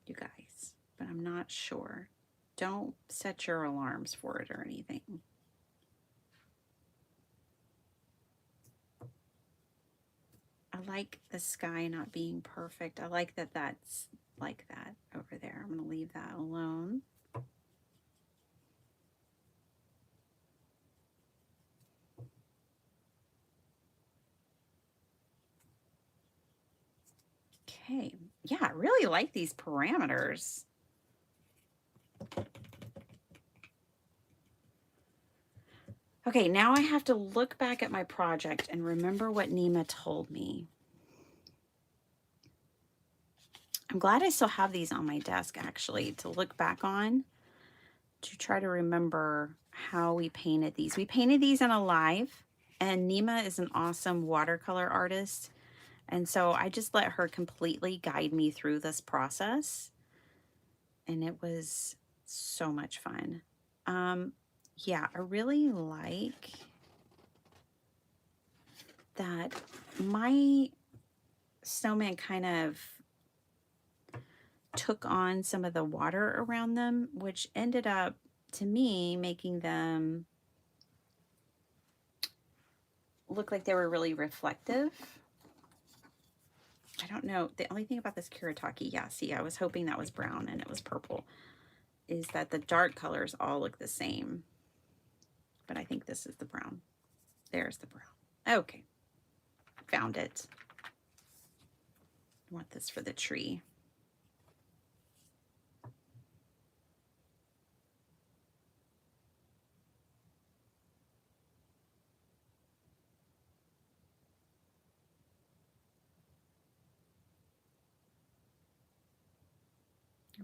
Speaker 1: You guys, but I'm not sure. Don't set your alarms for it or anything. I like the sky not being perfect. I like that that's like that over there. I'm going to leave that alone. Okay. Yeah, I really like these parameters. Okay, now I have to look back at my project and remember what Nima told me. I'm glad I still have these on my desk, actually, to look back on, to try to remember how we painted these. We painted these in a live, and Nima is an awesome watercolor artist, and so I just let her completely guide me through this process, and it was so much fun. Yeah, I really like that my snowman kind of took on some of the water around them, which ended up, to me, making them look like they were really reflective. I don't know. The only thing about this Kuretake, yeah, see, I was hoping that was brown and it was purple, is that the dark colors all look the same. But I think this is the brown. There's the brown. Okay. Found it. I want this for the tree.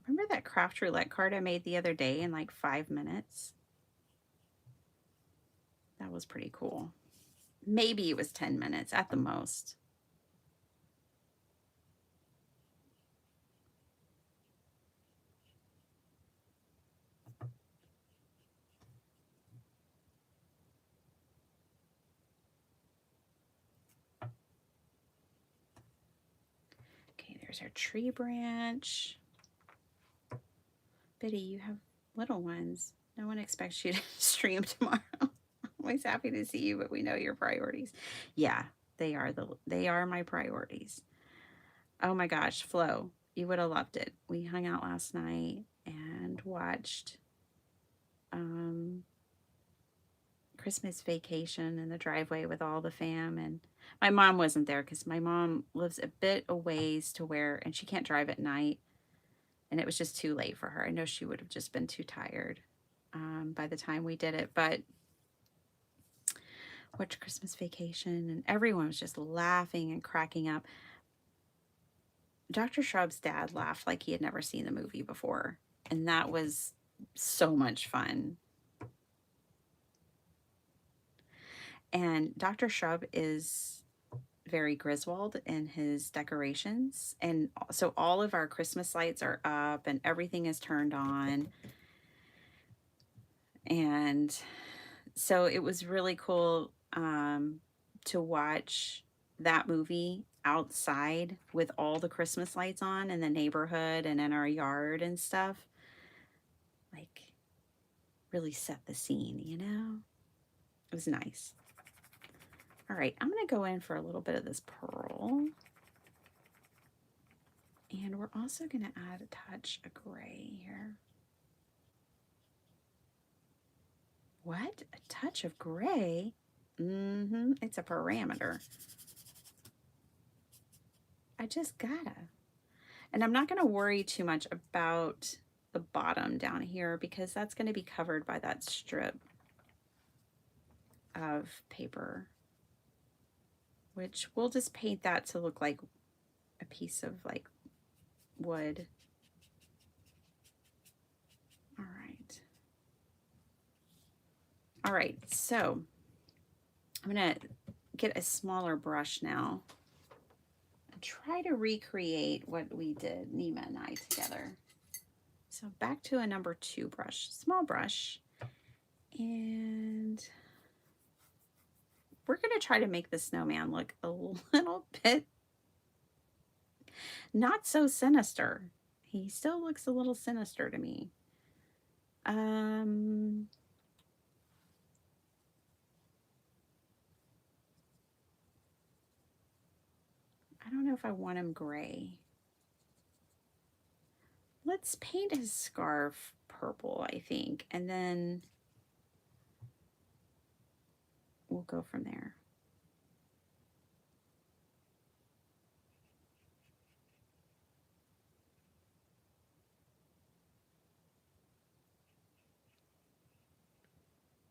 Speaker 1: Remember that craft roulette card I made the other day in like 5 minutes? That was pretty cool. Maybe it was 10 minutes at the most. Okay, there's our tree branch. Biddy, you have little ones. No one expects you to stream tomorrow. Always happy to see you, but we know your priorities. Yeah, they are my priorities. Oh my gosh, Flo, you would have loved it. We hung out last night and watched Christmas Vacation in the driveway with all the fam, and my mom wasn't there because my mom lives a bit a ways to where, and she can't drive at night, and it was just too late for her. I know she would have just been too tired by the time we did it, but watched Christmas Vacation, and everyone was just laughing and cracking up. Dr. Shrub's dad laughed like he had never seen the movie before, and that was so much fun. And Dr. Shrub is very Griswold in his decorations, and so all of our Christmas lights are up and everything is turned on, and so it was really cool to watch that movie outside with all the Christmas lights on in the neighborhood and in our yard and stuff. Like, really set the scene, you know? It was nice. All right, I'm going to go in for a little bit of this pearl. And we're also going to add a touch of gray here. What? A touch of gray? It's a parameter. I just gotta. And I'm not gonna worry too much about the bottom down here because that's gonna be covered by that strip of paper, which we'll just paint that to look like a piece of like wood. All right. All right, so I'm gonna get a smaller brush now and try to recreate what we did, Nima and I together. So back to a number 2 brush, small brush, and we're gonna try to make the snowman look a little bit not so sinister. He still looks a little sinister to me. I don't know if I want him gray. Let's paint his scarf purple, I think, and then we'll go from there.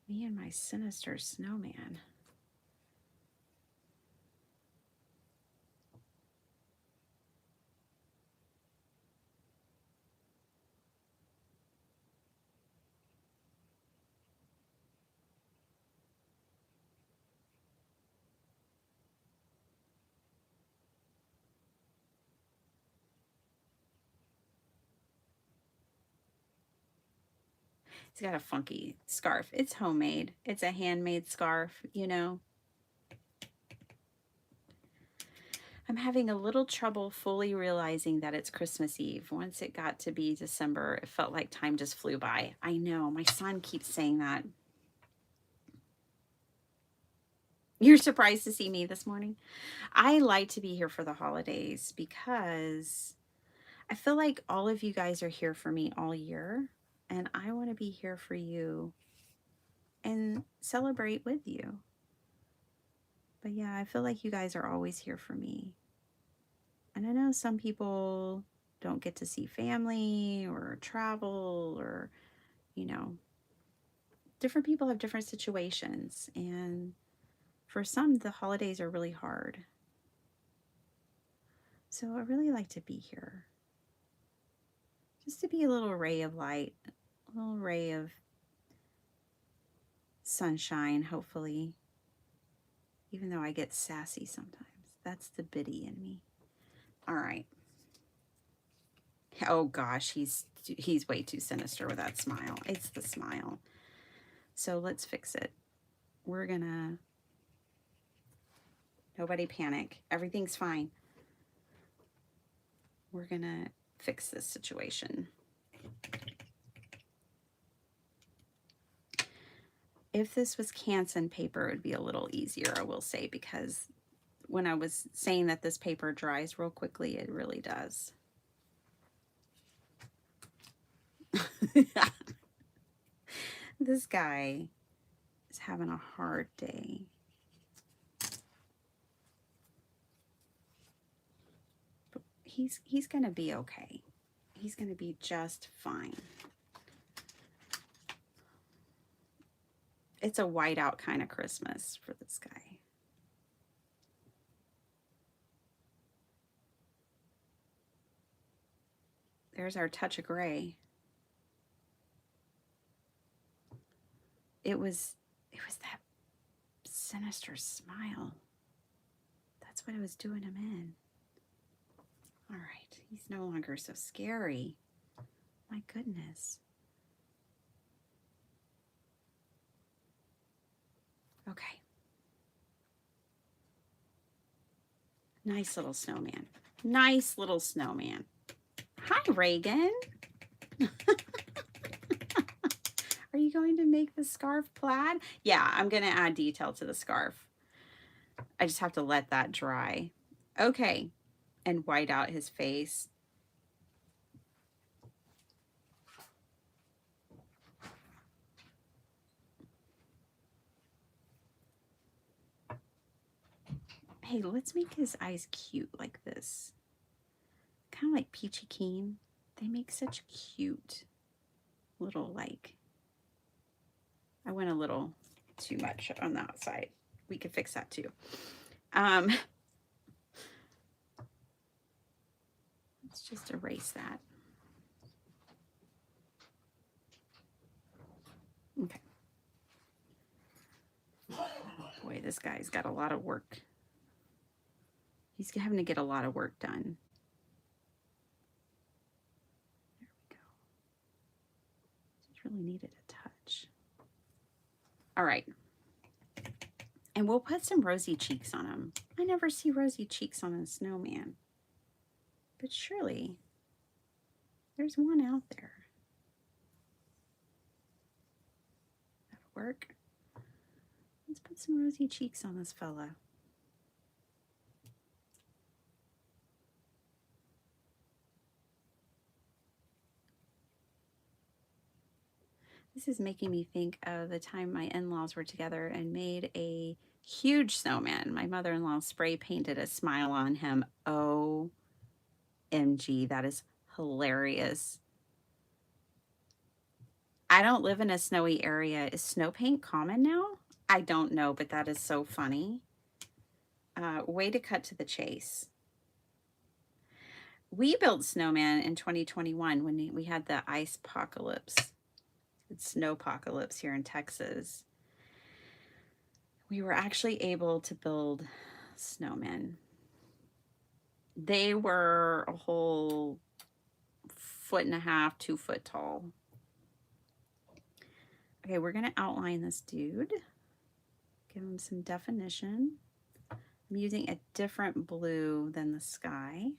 Speaker 1: Me and my sinister snowman. He's got a funky scarf. It's homemade. It's a handmade scarf, you know. I'm having a little trouble fully realizing that it's Christmas Eve. Once it got to be December, it felt like time just flew by. I know, my son keeps saying that. You're surprised to see me this morning? I like to be here for the holidays because I feel like all of you guys are here for me all year, and I want to be here for you and celebrate with you. But yeah, I feel like you guys are always here for me. And I know some people don't get to see family or travel or, you know, different people have different situations. And for some, the holidays are really hard. So I really like to be here. Just to be a little ray of light, a little ray of sunshine, hopefully. Even though I get sassy sometimes. That's the biddy in me. All right. Oh gosh, he's way too sinister with that smile. It's the smile. So let's fix it. We're gonna, nobody panic. Everything's fine. We're gonna fix this situation. If this was Canson paper, it would be a little easier, I will say, because when I was saying that this paper dries real quickly, it really does. This guy is having a hard day. But he's gonna be okay. He's gonna be just fine. It's a whiteout kind of Christmas for this guy. There's our touch of gray. It was that sinister smile. That's what I was doing him in. All right, he's no longer so scary. My goodness. Okay. Nice little snowman. Nice little snowman. Hi, Reagan. Are you going to make the scarf plaid? Yeah, I'm going to add detail to the scarf. I just have to let that dry. Okay, and white out his face. Hey, let's make his eyes cute like this. kind of like Peachy Keen. They make such cute little, like, I went a little too much on that side. We could fix that too. Let's just erase that. Okay. Boy, this guy's got a lot of work. He's having to get a lot of work done. There we go. Just really needed a touch. All right. And we'll put some rosy cheeks on him. I never see rosy cheeks on a snowman. But surely there's one out there. That'll work. Let's put some rosy cheeks on this fella. This is making me think of the time my in-laws were together and made a huge snowman. My mother-in-law spray painted a smile on him. OMG, that is hilarious. I don't live in a snowy area. Is snow paint common now? I don't know, but that is so funny. Way to cut to the chase. We built snowman in 2021 when we had the ice apocalypse. It's snowpocalypse here in Texas. We were actually able to build snowmen. They were a whole 1.5 to 2 foot tall. Okay, we're gonna outline this dude. Give him some definition. I'm using a different blue than the sky.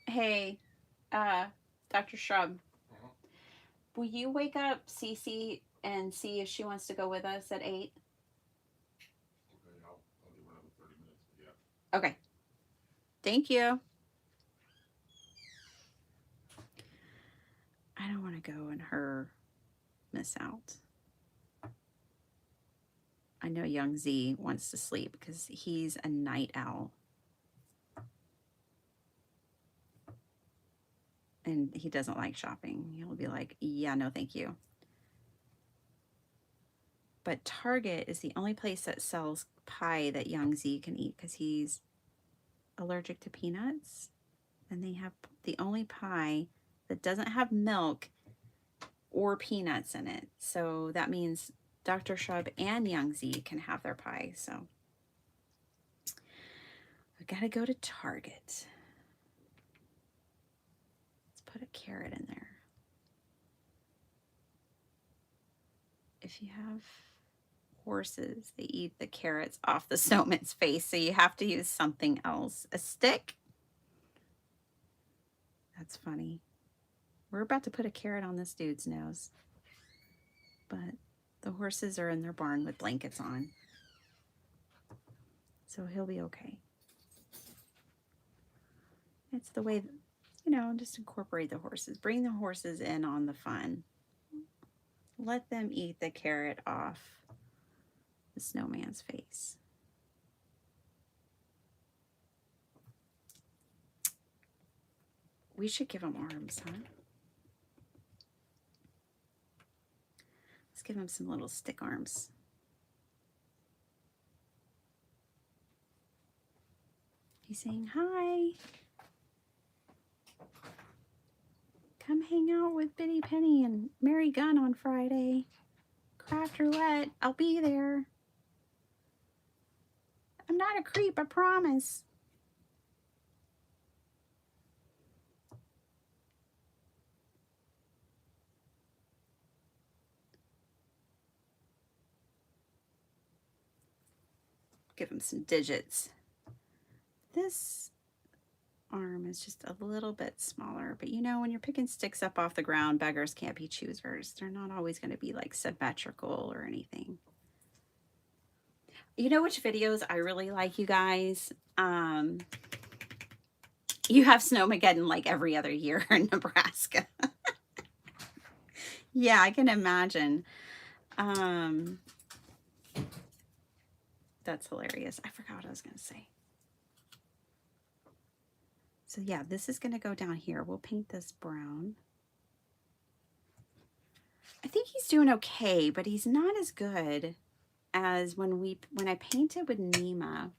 Speaker 1: Hey, Dr. Shrub, will you wake up Cece and see if she wants to go with us at 8?
Speaker 2: Okay, I'll do another 30 minutes, but yeah.
Speaker 1: Okay. Thank you. I don't want to go and her miss out. I know young Z wants to sleep because he's a night owl. And he doesn't like shopping. He'll be like, yeah, no, thank you. But Target is the only place that sells pie that young Z can eat because he's allergic to peanuts. And they have the only pie that doesn't have milk or peanuts in it. So that means Dr. Shrub and young Z can have their pie. So we got to go to Target. Put a carrot in there. If you have horses, they eat the carrots off the snowman's face, so you have to use something else. A stick? That's funny. We're about to put a carrot on this dude's nose. But the horses are in their barn with blankets on. So he'll be okay. It's the way, you know, just incorporate the horses. Bring the horses in on the fun. Let them eat the carrot off the snowman's face. We should give him arms, huh? Let's give him some little stick arms. He's saying hi. Come hang out with Biddy Penny and Mary Gunn on Friday. Craft Roulette. I'll be there. I'm not a creep, I promise. Give him some digits. This arm is just a little bit smaller, but you know, when you're picking sticks up off the ground, beggars can't be choosers. They're not always going to be like symmetrical or anything. You know which videos I really like, you guys? You have Snowmageddon like every other year in Nebraska. Yeah, I can imagine. Um, that's hilarious. I forgot what I was going to say. So yeah, this is going to go down here. We'll paint this brown. I think he's doing okay, but he's not as good as when I painted with Nima.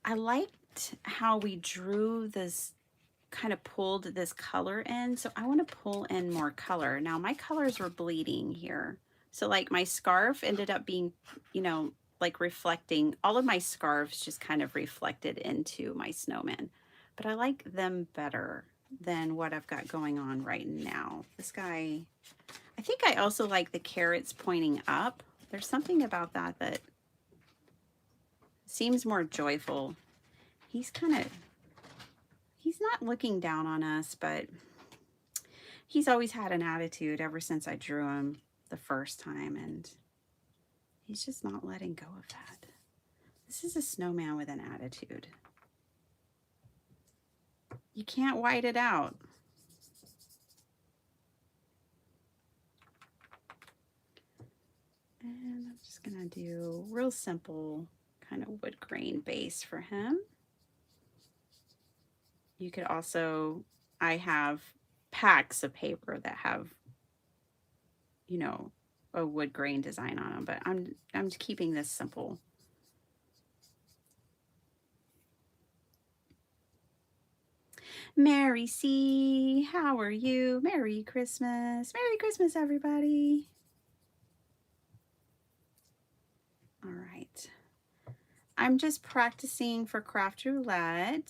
Speaker 1: I liked how we drew this, kind of pulled this color in. So I want to pull in more color. Now my colors were bleeding here. So like my scarf ended up being, you know, like reflecting, all of my scarves just kind of reflected into my snowman. But I like them better than what I've got going on right now. This guy, I think I also like the carrots pointing up. There's something about that that seems more joyful. He's kind of, he's not looking down on us, but he's always had an attitude ever since I drew him the first time, and he's just not letting go of that. This is a snowman with an attitude. You can't white it out. And I'm just gonna do real simple kind of wood grain base for him. You could also, I have packs of paper that have, you know, a wood grain design on them, but I'm just keeping this simple. Mary C, how are you? Merry Christmas. Merry Christmas, everybody. All right. I'm just practicing for craft roulette.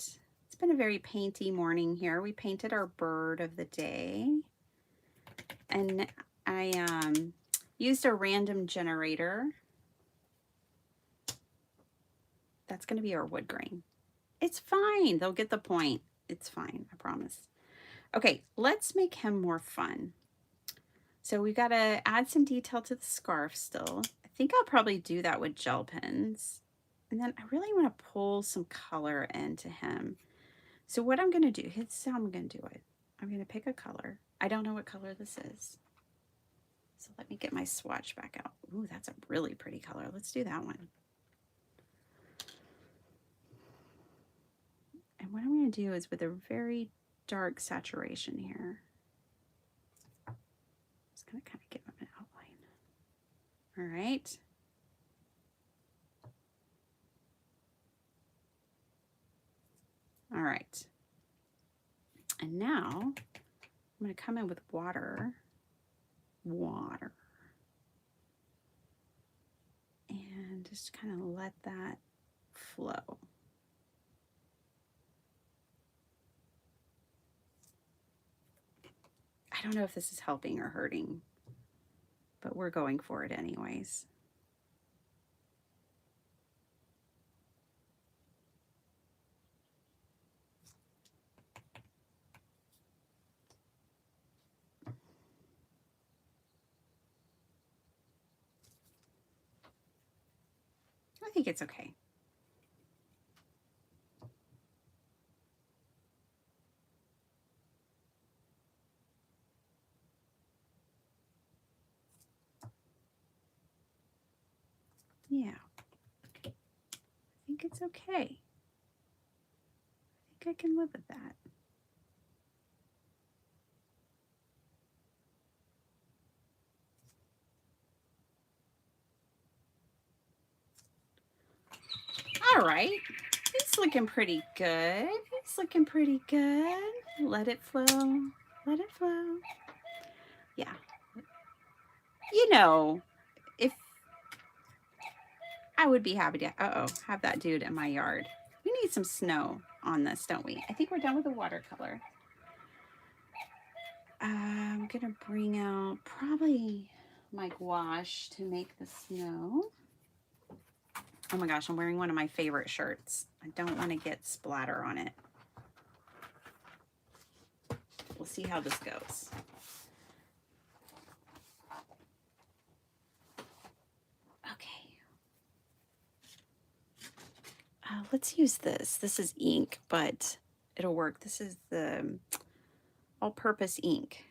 Speaker 1: It's been a very painty morning here. We painted our bird of the day. And I used a random generator. That's going to be our wood grain. It's fine. They'll get the point. It's fine. I promise. Okay, let's make him more fun. So we got to add some detail to the scarf still. I think I'll probably do that with gel pens. And then I really want to pull some color into him. So what I'm going to do, here's how I'm going to do it. I'm going to pick a color. I don't know what color this is. So let me get my swatch back out. Ooh, that's a really pretty color. Let's do that one. And what I'm going to do is with a very dark saturation here. Just going to kind of give him an outline. All right. All right. And now I'm going to come in with water. And just kind of let that flow. I don't know if this is helping or hurting, but we're going for it anyways. I think it's okay. Yeah, I think it's okay. I think I can live with that. All right, he's looking pretty good. He's looking pretty good. Let it flow. Let it flow. Yeah. You know, if I would be happy to, have that dude in my yard. We need some snow on this, don't we? I think we're done with the watercolor. I'm gonna bring out probably my gouache to make the snow. Oh my gosh, I'm wearing one of my favorite shirts. I don't want to get splatter on it. We'll see how this goes. Okay. Let's use this. This is ink, but it'll work. This is the all-purpose ink.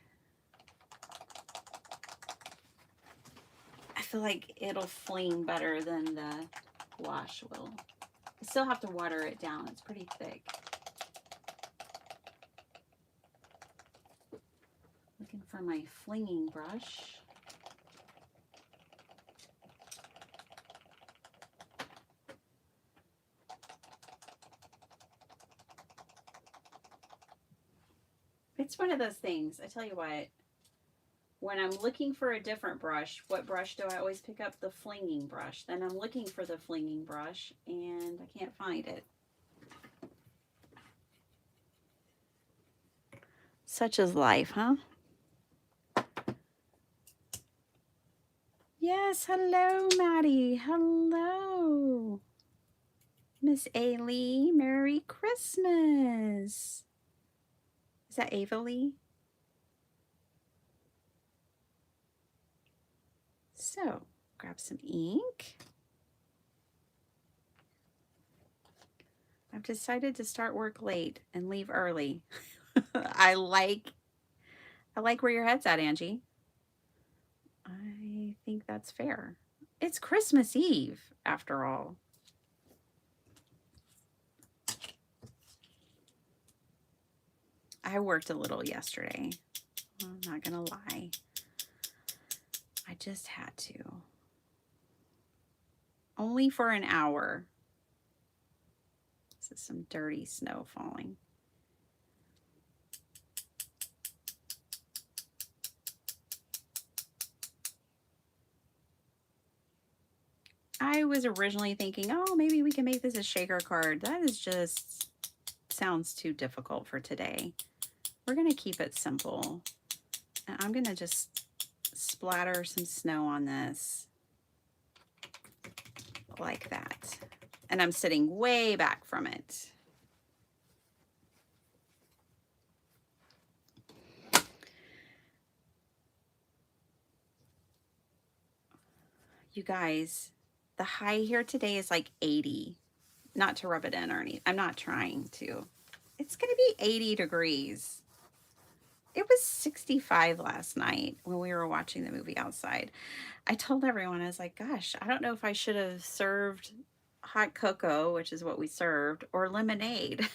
Speaker 1: feel like it'll fling better than the wash will. I still have to water it down. It's pretty thick. Looking for my flinging brush. It's one of those things. I tell you what, when I'm looking for a different brush, what brush do I always pick up? The flinging brush. Then I'm looking for the flinging brush and I can't find it. Such is life, huh? Yes, hello, Maddie. Hello. Miss Ailey, Merry Christmas. Is that Ava Lee? So, grab some ink. I've decided to start work late and leave early. I like where your head's at, Angie. I think that's fair. It's Christmas Eve, after all. I worked a little yesterday. I'm not gonna lie. I just had to. Only for an hour. This is some dirty snow falling. I was originally thinking, oh, maybe we can make this a shaker card. That is just, sounds too difficult for today. We're gonna keep it simple. And I'm gonna just splatter some snow on this like that. And I'm sitting way back from it. You guys, the high here today is like 80. Not to rub it in or anything. I'm not trying to. It's gonna be 80 degrees. It was 65 last night when we were watching the movie outside. I told everyone, I was like, gosh, I don't know if I should have served hot cocoa, which is what we served, or lemonade.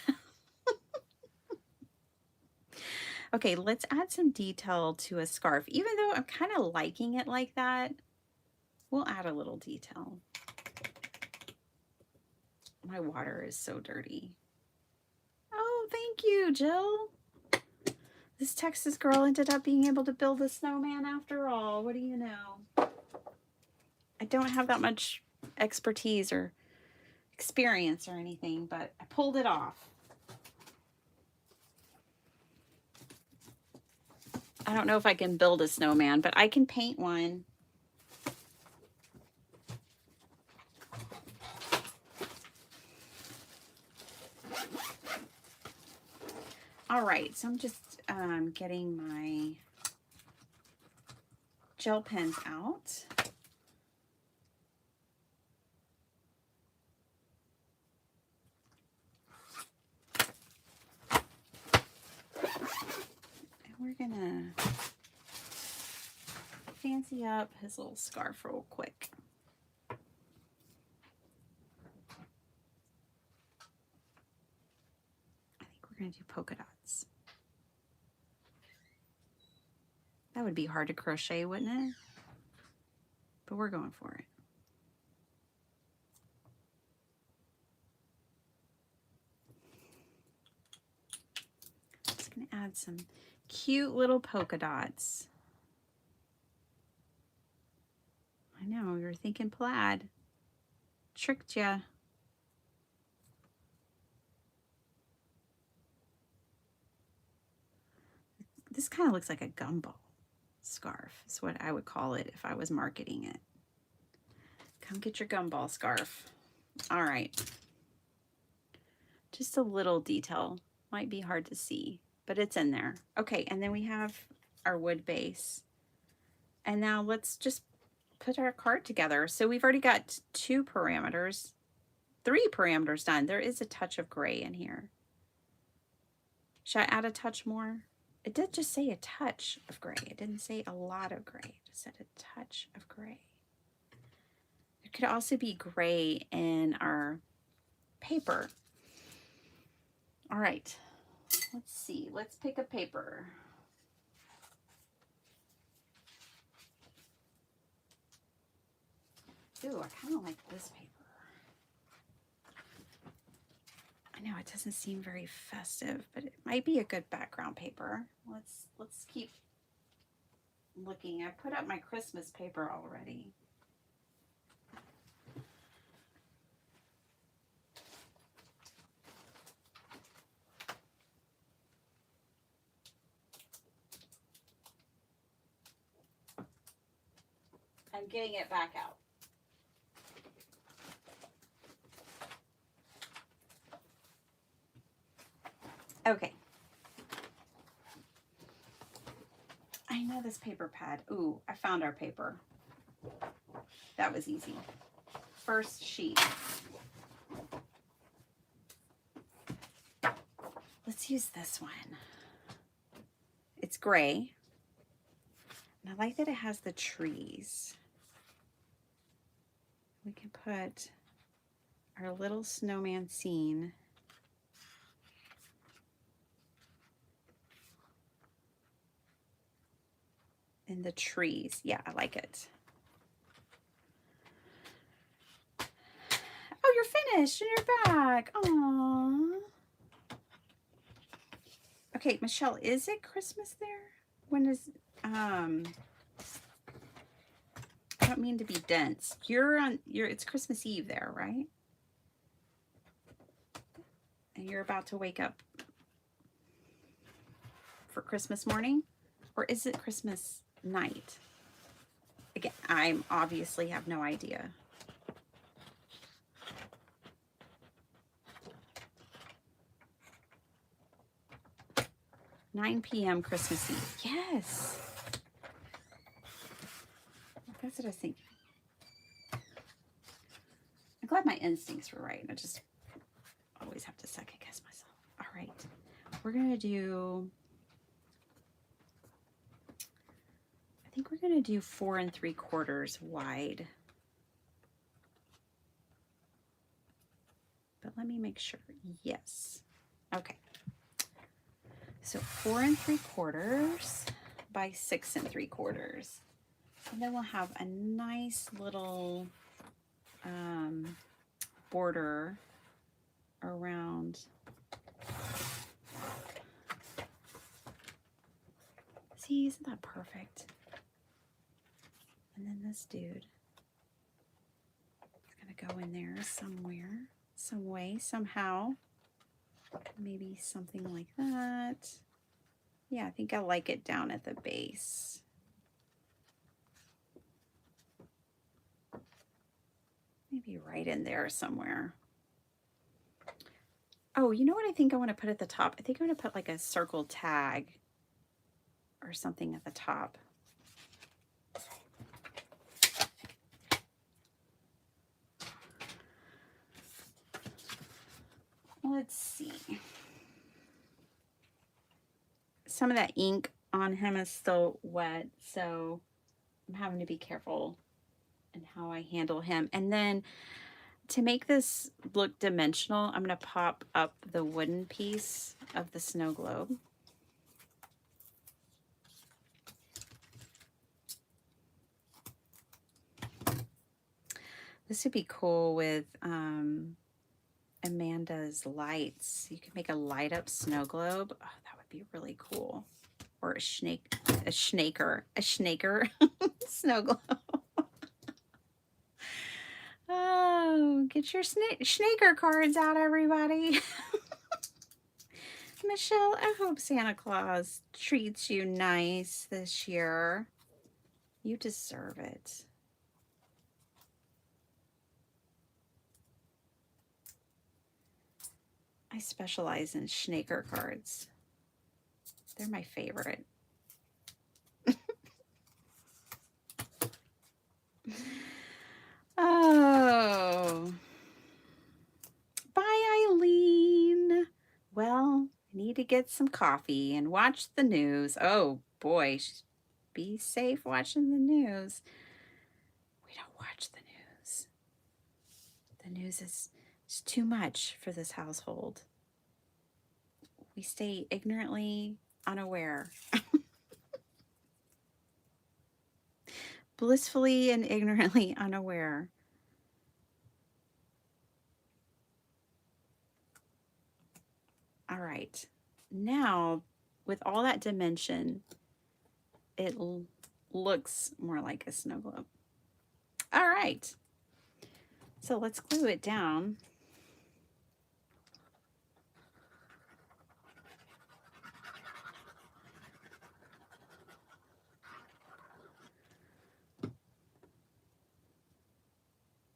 Speaker 1: Okay, let's add some detail to a scarf. Even though I'm kind of liking it like that, we'll add a little detail. My water is so dirty. Oh, thank you, Jill. This Texas girl ended up being able to build a snowman after all. What do you know? I don't have that much expertise or experience or anything, but I pulled it off. I don't know if I can build a snowman, but I can paint one. All right, so I'm just getting my gel pens out. And we're gonna fancy up his little scarf real quick. I think we're gonna do polka dots. That would be hard to crochet, wouldn't it? But we're going for it. Just gonna add some cute little polka dots. I know, you're thinking plaid. Tricked ya. This kind of looks like a gumball scarf is what I would call it if I was marketing it. Come get your gumball scarf. All right. Just a little detail. Might be hard to see, but it's in there. Okay, and then we have our wood base. And now let's just put our card together. So we've already got 2 parameters, 3 parameters done. There is a touch of gray in here. Should I add a touch more? It did just say a touch of gray. It didn't say a lot of gray. It just said a touch of gray. could also be gray in our paper. All right, let's see. Let's pick a paper. Ooh, I kind of like this paper. I know it doesn't seem very festive, but it might be a good background paper. Let's keep looking. I put up my Christmas paper already. I'm getting it back out. Okay. I know this paper pad. Ooh, I found our paper. That was easy. First sheet. Let's use this one. It's gray. And I like that it has the trees. We can put our little snowman scene in the trees. Yeah, I like it. Oh, you're finished and you're back. Aww. Okay, Michelle, is it Christmas there? When is I don't mean to be dense. It's Christmas Eve there, right? And you're about to wake up for Christmas morning? Or is it Christmas night? Again, I obviously have no idea. "9 p.m. Christmas Eve." Yes. That's what I was thinking. I'm glad my instincts were right. I just always have to second guess myself. All right. We're going to do, I think we're going to do 4 3/4 wide. But let me make sure. Yes. Okay. So 4 3/4 by 6 3/4. And then we'll have a nice little border around. See, isn't that perfect? And then this dude is going to go in there somewhere, some way, somehow. Maybe something like that. Yeah, I think I like it down at the base. Maybe right in there somewhere. Oh, you know what I think I want to put at the top? I think I'm going to put like a circle tag or something at the top. Let's see. Some of that ink on him is still wet, so I'm having to be careful in how I handle him. And then to make this look dimensional, I'm going to pop up the wooden piece of the snow globe. This would be cool with Amanda's lights. You could make a light up snow globe. Oh, that would be really cool. Or a snaker snow globe. Oh, get your snaker cards out, everybody. Michelle, I hope Santa Claus treats you nice this year. You deserve it. I specialize in snaker cards. They're my favorite. Oh. Bye, Eileen. Well, I need to get some coffee and watch the news. Oh, boy. Be safe watching the news. We don't watch the news. The news is too much for this household. We stay ignorantly unaware. Blissfully and ignorantly unaware. All right. Now, with all that dimension, it looks more like a snow globe. All right. So let's glue it down.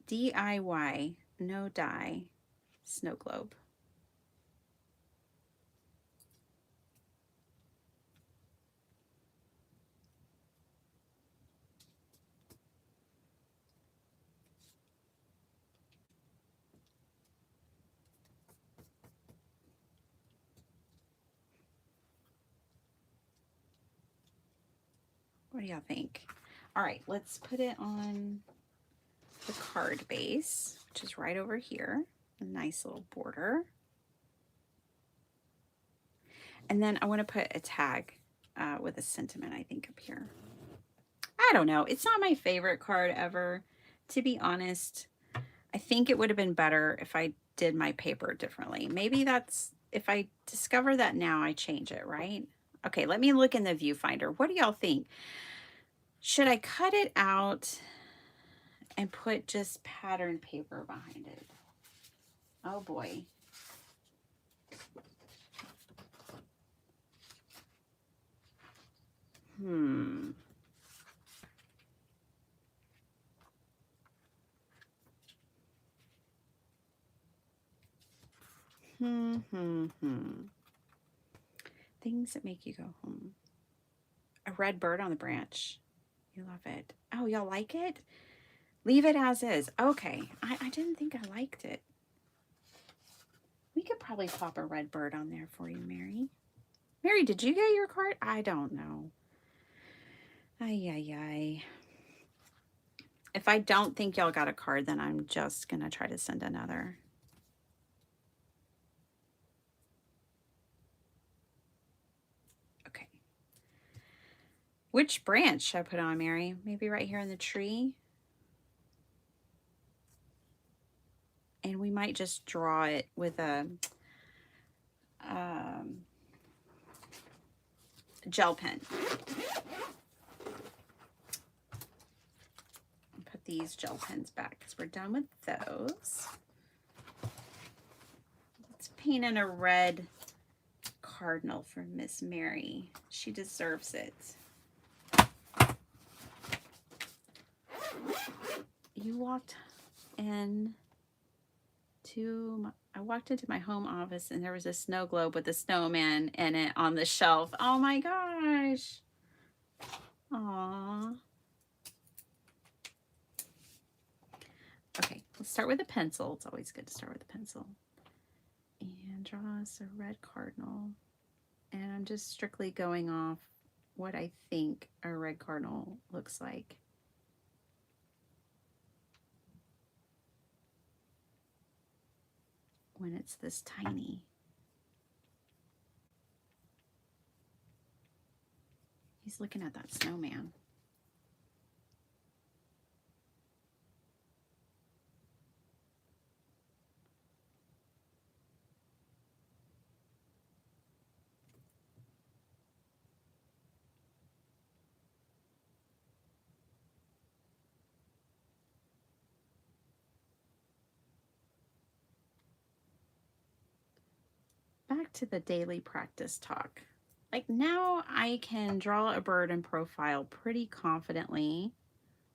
Speaker 1: DIY, no dye, snow globe. What do y'all think? All right, let's put it on the card base, which is right over here. A nice little border. And then I want to put a tag with a sentiment, I think, up here. I don't know. It's not my favorite card ever. To be honest, I think it would have been better if I did my paper differently. Maybe that's, if I discover that now, I change it, right? Okay, let me look in the viewfinder. What do y'all think? Should I cut it out and put just pattern paper behind it? Oh boy. Hmm. Things that make you go home. A red bird on the branch. You love it. Oh, y'all like it? Leave it as is. Okay. I didn't think I liked it. We could probably pop a red bird on there for you, Mary. Mary, did you get your card? I don't know. Ay, ay, ay. If I don't think y'all got a card, then I'm just going to try to send another. Okay. Which branch should I put on, Mary? Maybe right here in the tree? And we might just draw it with a gel pen. Put these gel pens back because we're done with those. Let's paint in a red cardinal for Miss Mary. She deserves it. You walked in to I walked into my home office and there was a snow globe with a snowman in it on the shelf. Oh my gosh. Aww. Okay, let's start with a pencil. It's always good to start with a pencil. And draw us a red cardinal. And I'm just strictly going off what I think a red cardinal looks like. When it's this tiny. He's looking at that snowman. Back to the daily practice talk. Like now I can draw a bird in profile pretty confidently.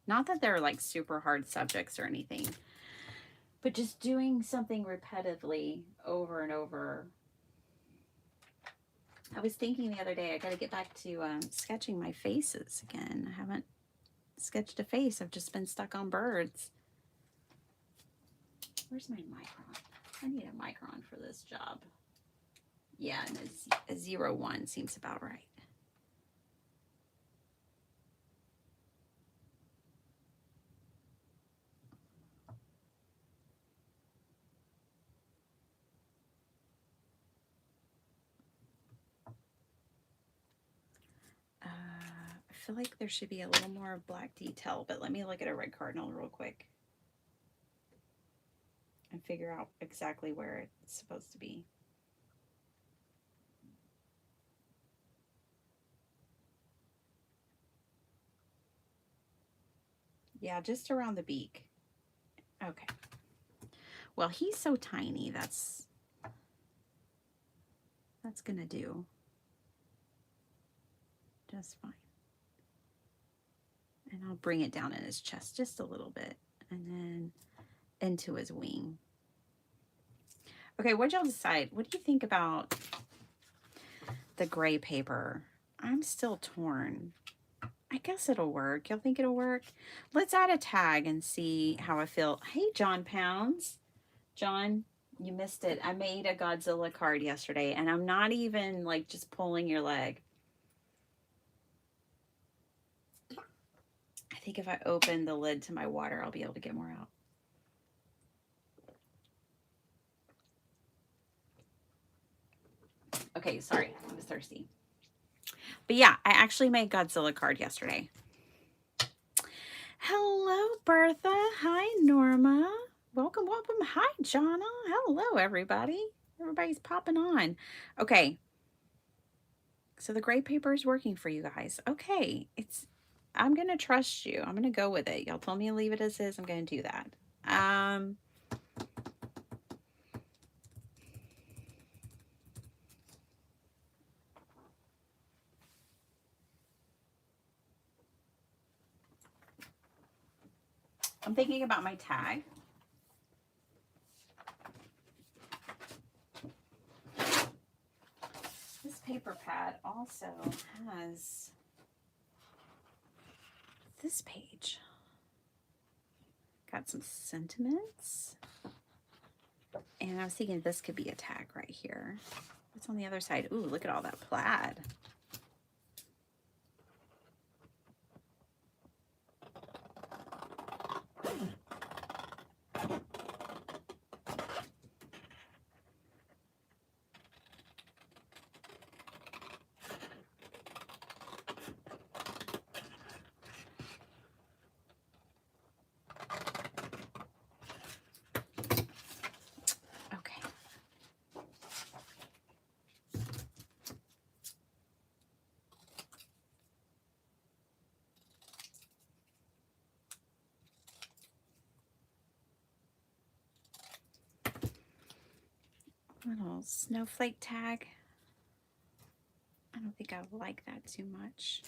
Speaker 1: Not that they're like super hard subjects or anything, but just doing something repetitively over and over. I was thinking the other day, I got to get back to sketching my faces again. I haven't sketched a face. I've just been stuck on birds. Where's my micron? I need a micron for this job. Yeah, and a 0.1 seems about right. feel like there should be a little more black detail, but let me look at a red cardinal real quick and figure out exactly where it's supposed to be. Yeah, just around the beak. Okay. Well, he's so tiny, that's gonna do just fine. And I'll bring it down in his chest just a little bit and then into his wing. Okay, what'd y'all decide? What do you think about the gray paper? I'm still torn. I guess it'll work. Y'all think it'll work? Let's add a tag and see how I feel. Hey, John Pounds. John, you missed it. I made a Godzilla card yesterday, and I'm not even like just pulling your leg. I think if I open the lid to my water, I'll be able to get more out. Okay, sorry. I was thirsty. But yeah, I actually made Godzilla card yesterday. Hello, Bertha. Hi, Norma. Welcome, welcome. Hi, Jonna. Hello, everybody. Everybody's popping on. Okay. So the gray paper is working for you guys. Okay. I'm going to trust you. I'm going to go with it. Y'all told me to leave it as is. I'm going to do that. I'm thinking about my tag. This paper pad also has this page. Got some sentiments. And I was thinking this could be a tag right here. What's on the other side? Ooh, look at all that plaid. Little snowflake tag. I don't think I like that too much.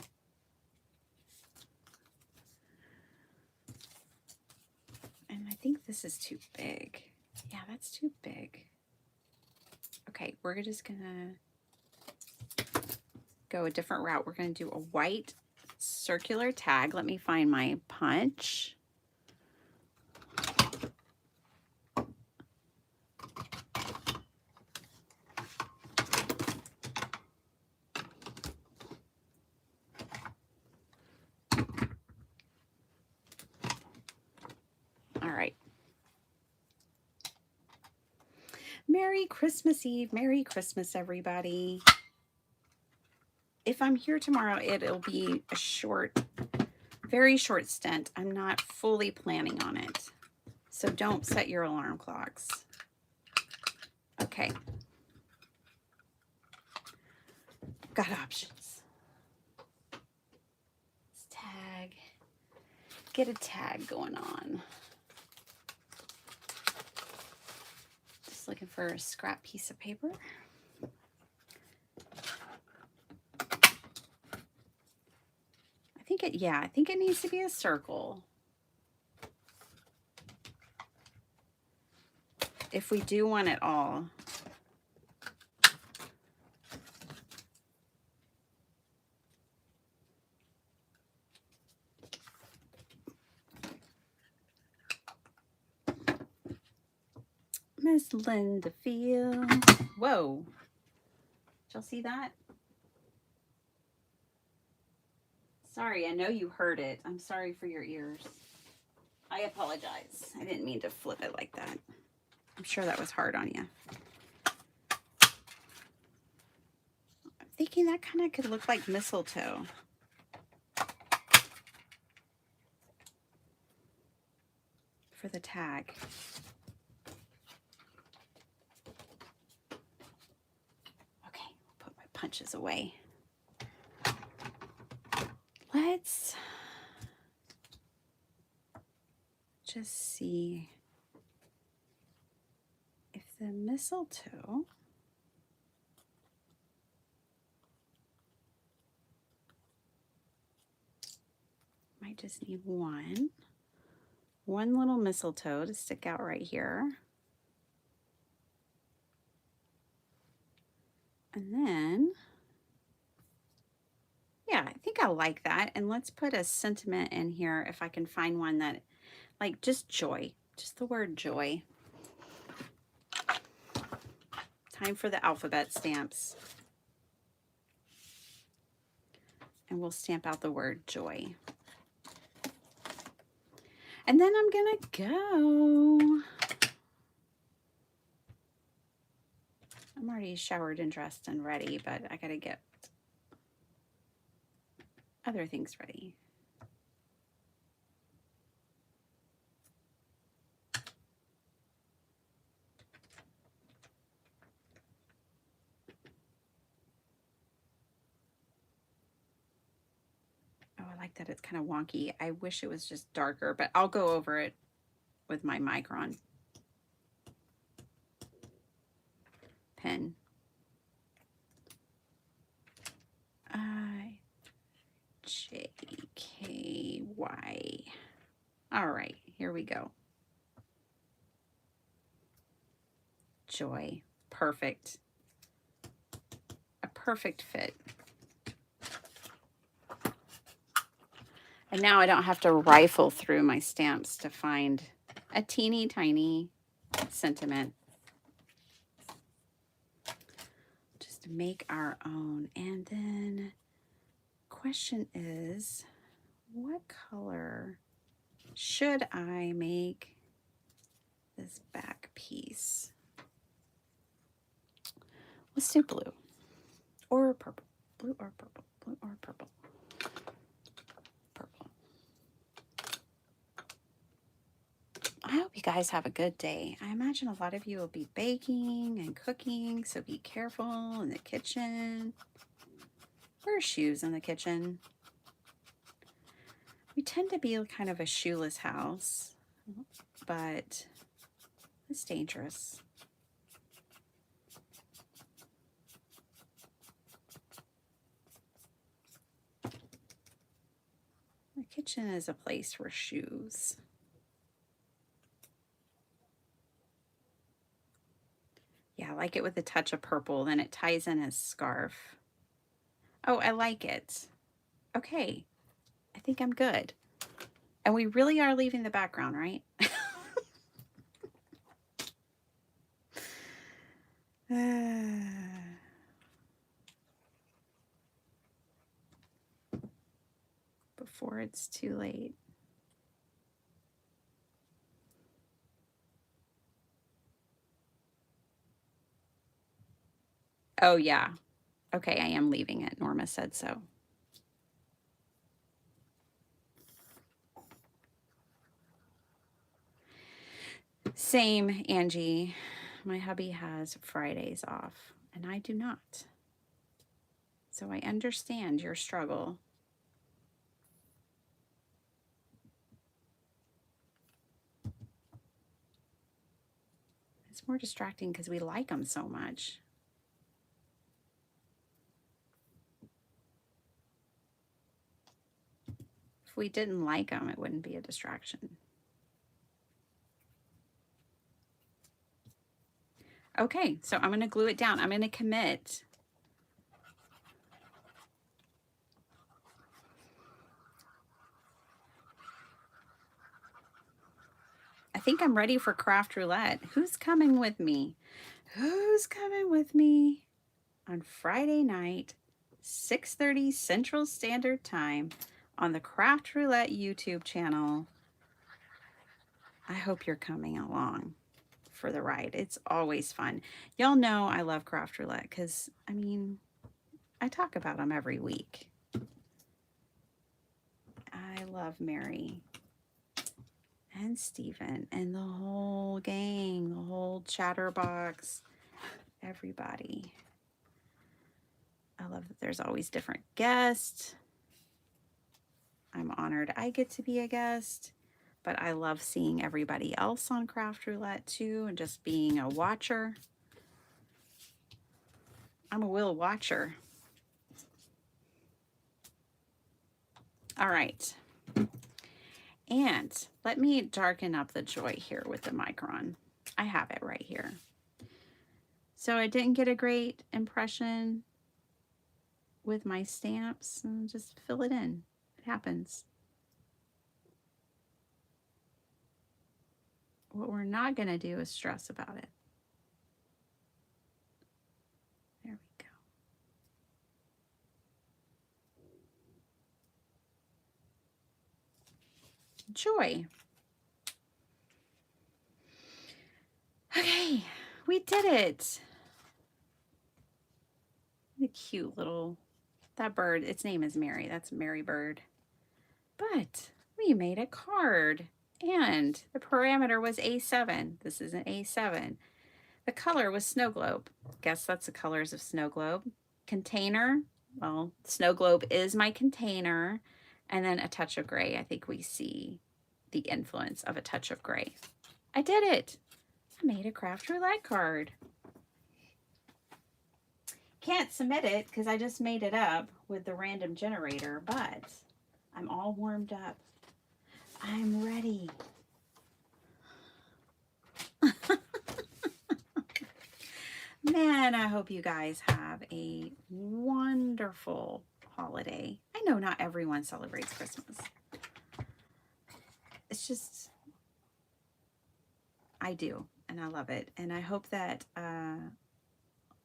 Speaker 1: And I think this is too big. Yeah, that's too big. Okay, we're just gonna go a different route. We're gonna do a white circular tag. Let me find my punch. All right. Merry Christmas Eve. Merry Christmas, everybody. If I'm here tomorrow, it'll be a short, very short stint. I'm not fully planning on it. So don't set your alarm clocks. Okay. Got options. Let's tag. Get a tag going on. Just looking for a scrap piece of paper. I think it needs to be a circle. If we do want it all. Miss Linda Field. Whoa. Did y'all see that? Sorry, I know you heard it. I'm sorry for your ears. I apologize. I didn't mean to flip it like that. I'm sure that was hard on you. I'm thinking that kind of could look like mistletoe. for the tag. Okay, I'll put my punches away. Let's just see if the mistletoe might just need one little mistletoe to stick out right here. And then, yeah, I think I like that. And let's put a sentiment in here if I can find one that, like, just joy, just the word joy. Time for the alphabet stamps. And we'll stamp out the word joy. And then I'm gonna go. I'm already showered and dressed and ready, but I gotta get other things ready. Oh, I like that it's kind of wonky. I wish it was just darker, but I'll go over it with my micron pen. I-J-K-Y. All right, here we go. Joy. Perfect. A perfect fit. And now I don't have to rifle through my stamps to find a teeny tiny sentiment. Just to make our own. And then question is, what color should I make this back piece? Let's do blue or purple. Blue or purple. Blue or purple. Purple. I hope you guys have a good day. I imagine a lot of you will be baking and cooking, so be careful in the kitchen. Wear shoes in the kitchen. We tend to be kind of a shoeless house, but it's dangerous. The kitchen is a place for shoes. Yeah, I like it with a touch of purple. Then it ties in his scarf. Oh, I like it. Okay, I think I'm good. And we really are leaving the background, right? Before it's too late. Oh, yeah. Okay, I am leaving it. Norma said so. Same, Angie. My hubby has Fridays off, and I do not. So I understand your struggle. It's more distracting because we like them so much. If we didn't like them, it wouldn't be a distraction. Okay, so I'm going to glue it down. I'm going to commit. I think I'm ready for craft roulette. Who's coming with me? Who's coming with me on Friday night, 6:30 Central Standard Time on the Craft Roulette YouTube channel? I hope you're coming along for the ride. It's always fun. Y'all know I love craft roulette because, I mean, I talk about them every week. I love Mary and Stephen and the whole gang, the whole chatterbox, everybody. I love that there's always different guests. I'm honored I get to be a guest, but I love seeing everybody else on Craft Roulette too, and just being a watcher. I'm a wheel watcher. All right. And let me darken up the joy here with the micron. I have it right here. So I didn't get a great impression with my stamps, and just fill it in. It happens. What we're not going to do is stress about it. There we go. Joy. Okay, we did it. The cute little, that bird, its name is Mary. That's Mary Bird. But we made a card, and the parameter was A7. This is an A7. The color was snow globe. Guess that's the colors of snow globe. Container, well, snow globe is my container. And then a touch of gray. I think we see the influence of a touch of gray. I did it. I made a Craft Roulette card. Can't submit it because I just made it up with the random generator, but I'm all warmed up. I'm ready. Man, I hope you guys have a wonderful holiday. I know not everyone celebrates Christmas. It's just, I do, and I love it. And I hope that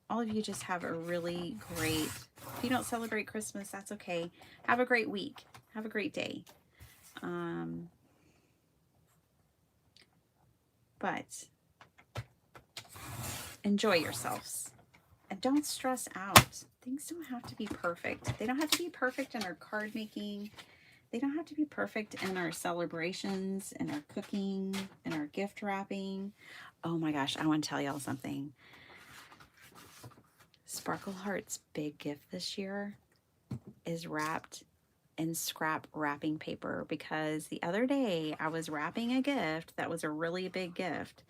Speaker 1: all of you just have a really great, if you don't celebrate Christmas, that's okay. Have a great week. Have a great day. But enjoy yourselves. And don't stress out. Things don't have to be perfect. They don't have to be perfect in our card making. They don't have to be perfect in our celebrations, in our cooking, in our gift wrapping. Oh my gosh, I want to tell y'all something. Sparkle Heart's big gift this year is wrapped in scrap wrapping paper, because the other day I was wrapping a gift that was a really big gift.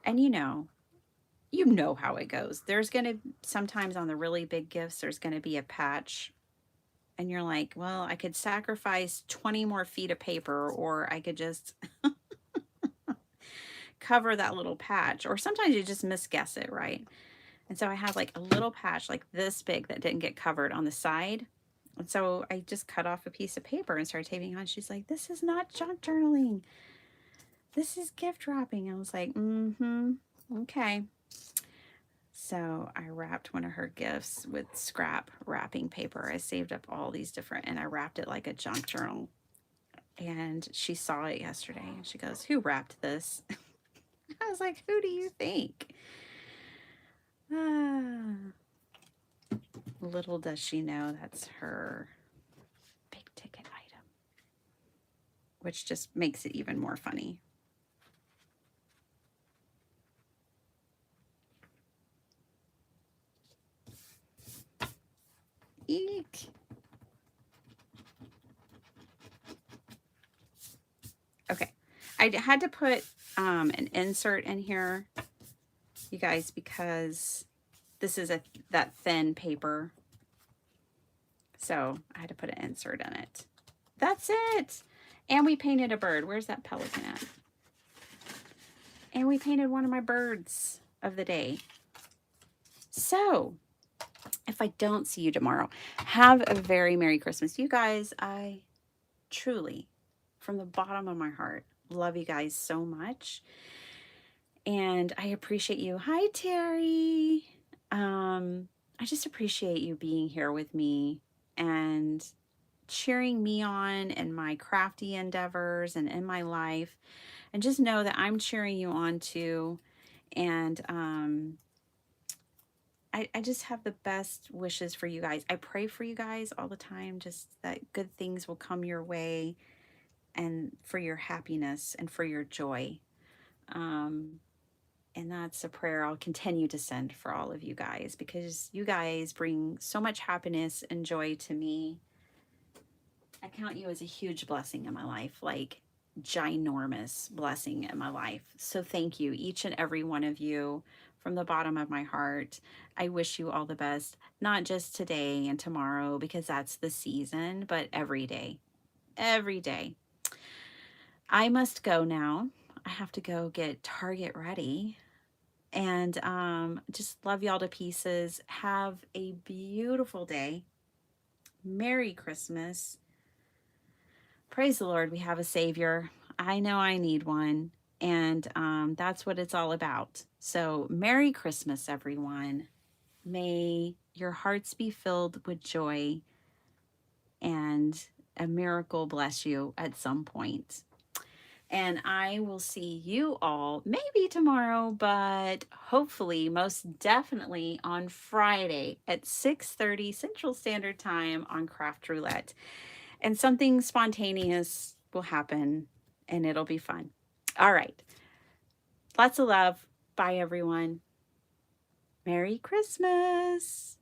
Speaker 1: And you know how it goes. There's going to, sometimes on the really big gifts, there's going to be a patch. And you're like, well, I could sacrifice 20 more feet of paper, or I could just cover that little patch. Or sometimes you just misguess it, right? And so I have like a little patch like this big that didn't get covered on the side. And so I just cut off a piece of paper and started taping on. She's like, this is not junk journaling. This is gift wrapping. I was like, okay. So I wrapped one of her gifts with scrap wrapping paper. I saved up all these different, and I wrapped it like a junk journal. And she saw it yesterday and she goes, who wrapped this? I was like, who do you think? Little does she know that's her big ticket item, which just makes it even more funny. Eek. Okay, I had to put an insert in here, you guys, because this is that thin paper. So I had to put an insert in it. That's it. And we painted a bird. Where's that pelican at? And we painted one of my birds of the day. So if I don't see you tomorrow, have a very Merry Christmas. You guys, I truly, from the bottom of my heart, love you guys so much. And I appreciate you. Hi, Terry. I just appreciate you being here with me and cheering me on in my crafty endeavors and in my life. And just know that I'm cheering you on too. And I just have the best wishes for you guys. I pray for you guys all the time, just that good things will come your way. and for your happiness and for your joy. Um, and that's a prayer I'll continue to send for all of you guys, because you guys bring so much happiness and joy to me. I count you as a huge blessing in my life, like ginormous blessing in my life. So thank you, each and every one of you, from the bottom of my heart. I wish you all the best, not just today and tomorrow, because that's the season, but every day. Every day. I must go now. I have to go get Target ready. And just love y'all to pieces. Have a beautiful day. Merry Christmas. Praise the Lord, we have a Savior. I know I need one. And that's what it's all about. So, Merry Christmas, everyone. May your hearts be filled with joy and a miracle bless you at some point. And I will see you all maybe tomorrow, but hopefully, most definitely on Friday at 6:30 Central Standard Time on Craft Roulette. And something spontaneous will happen and it'll be fun. All right. Lots of love. Bye, everyone. Merry Christmas.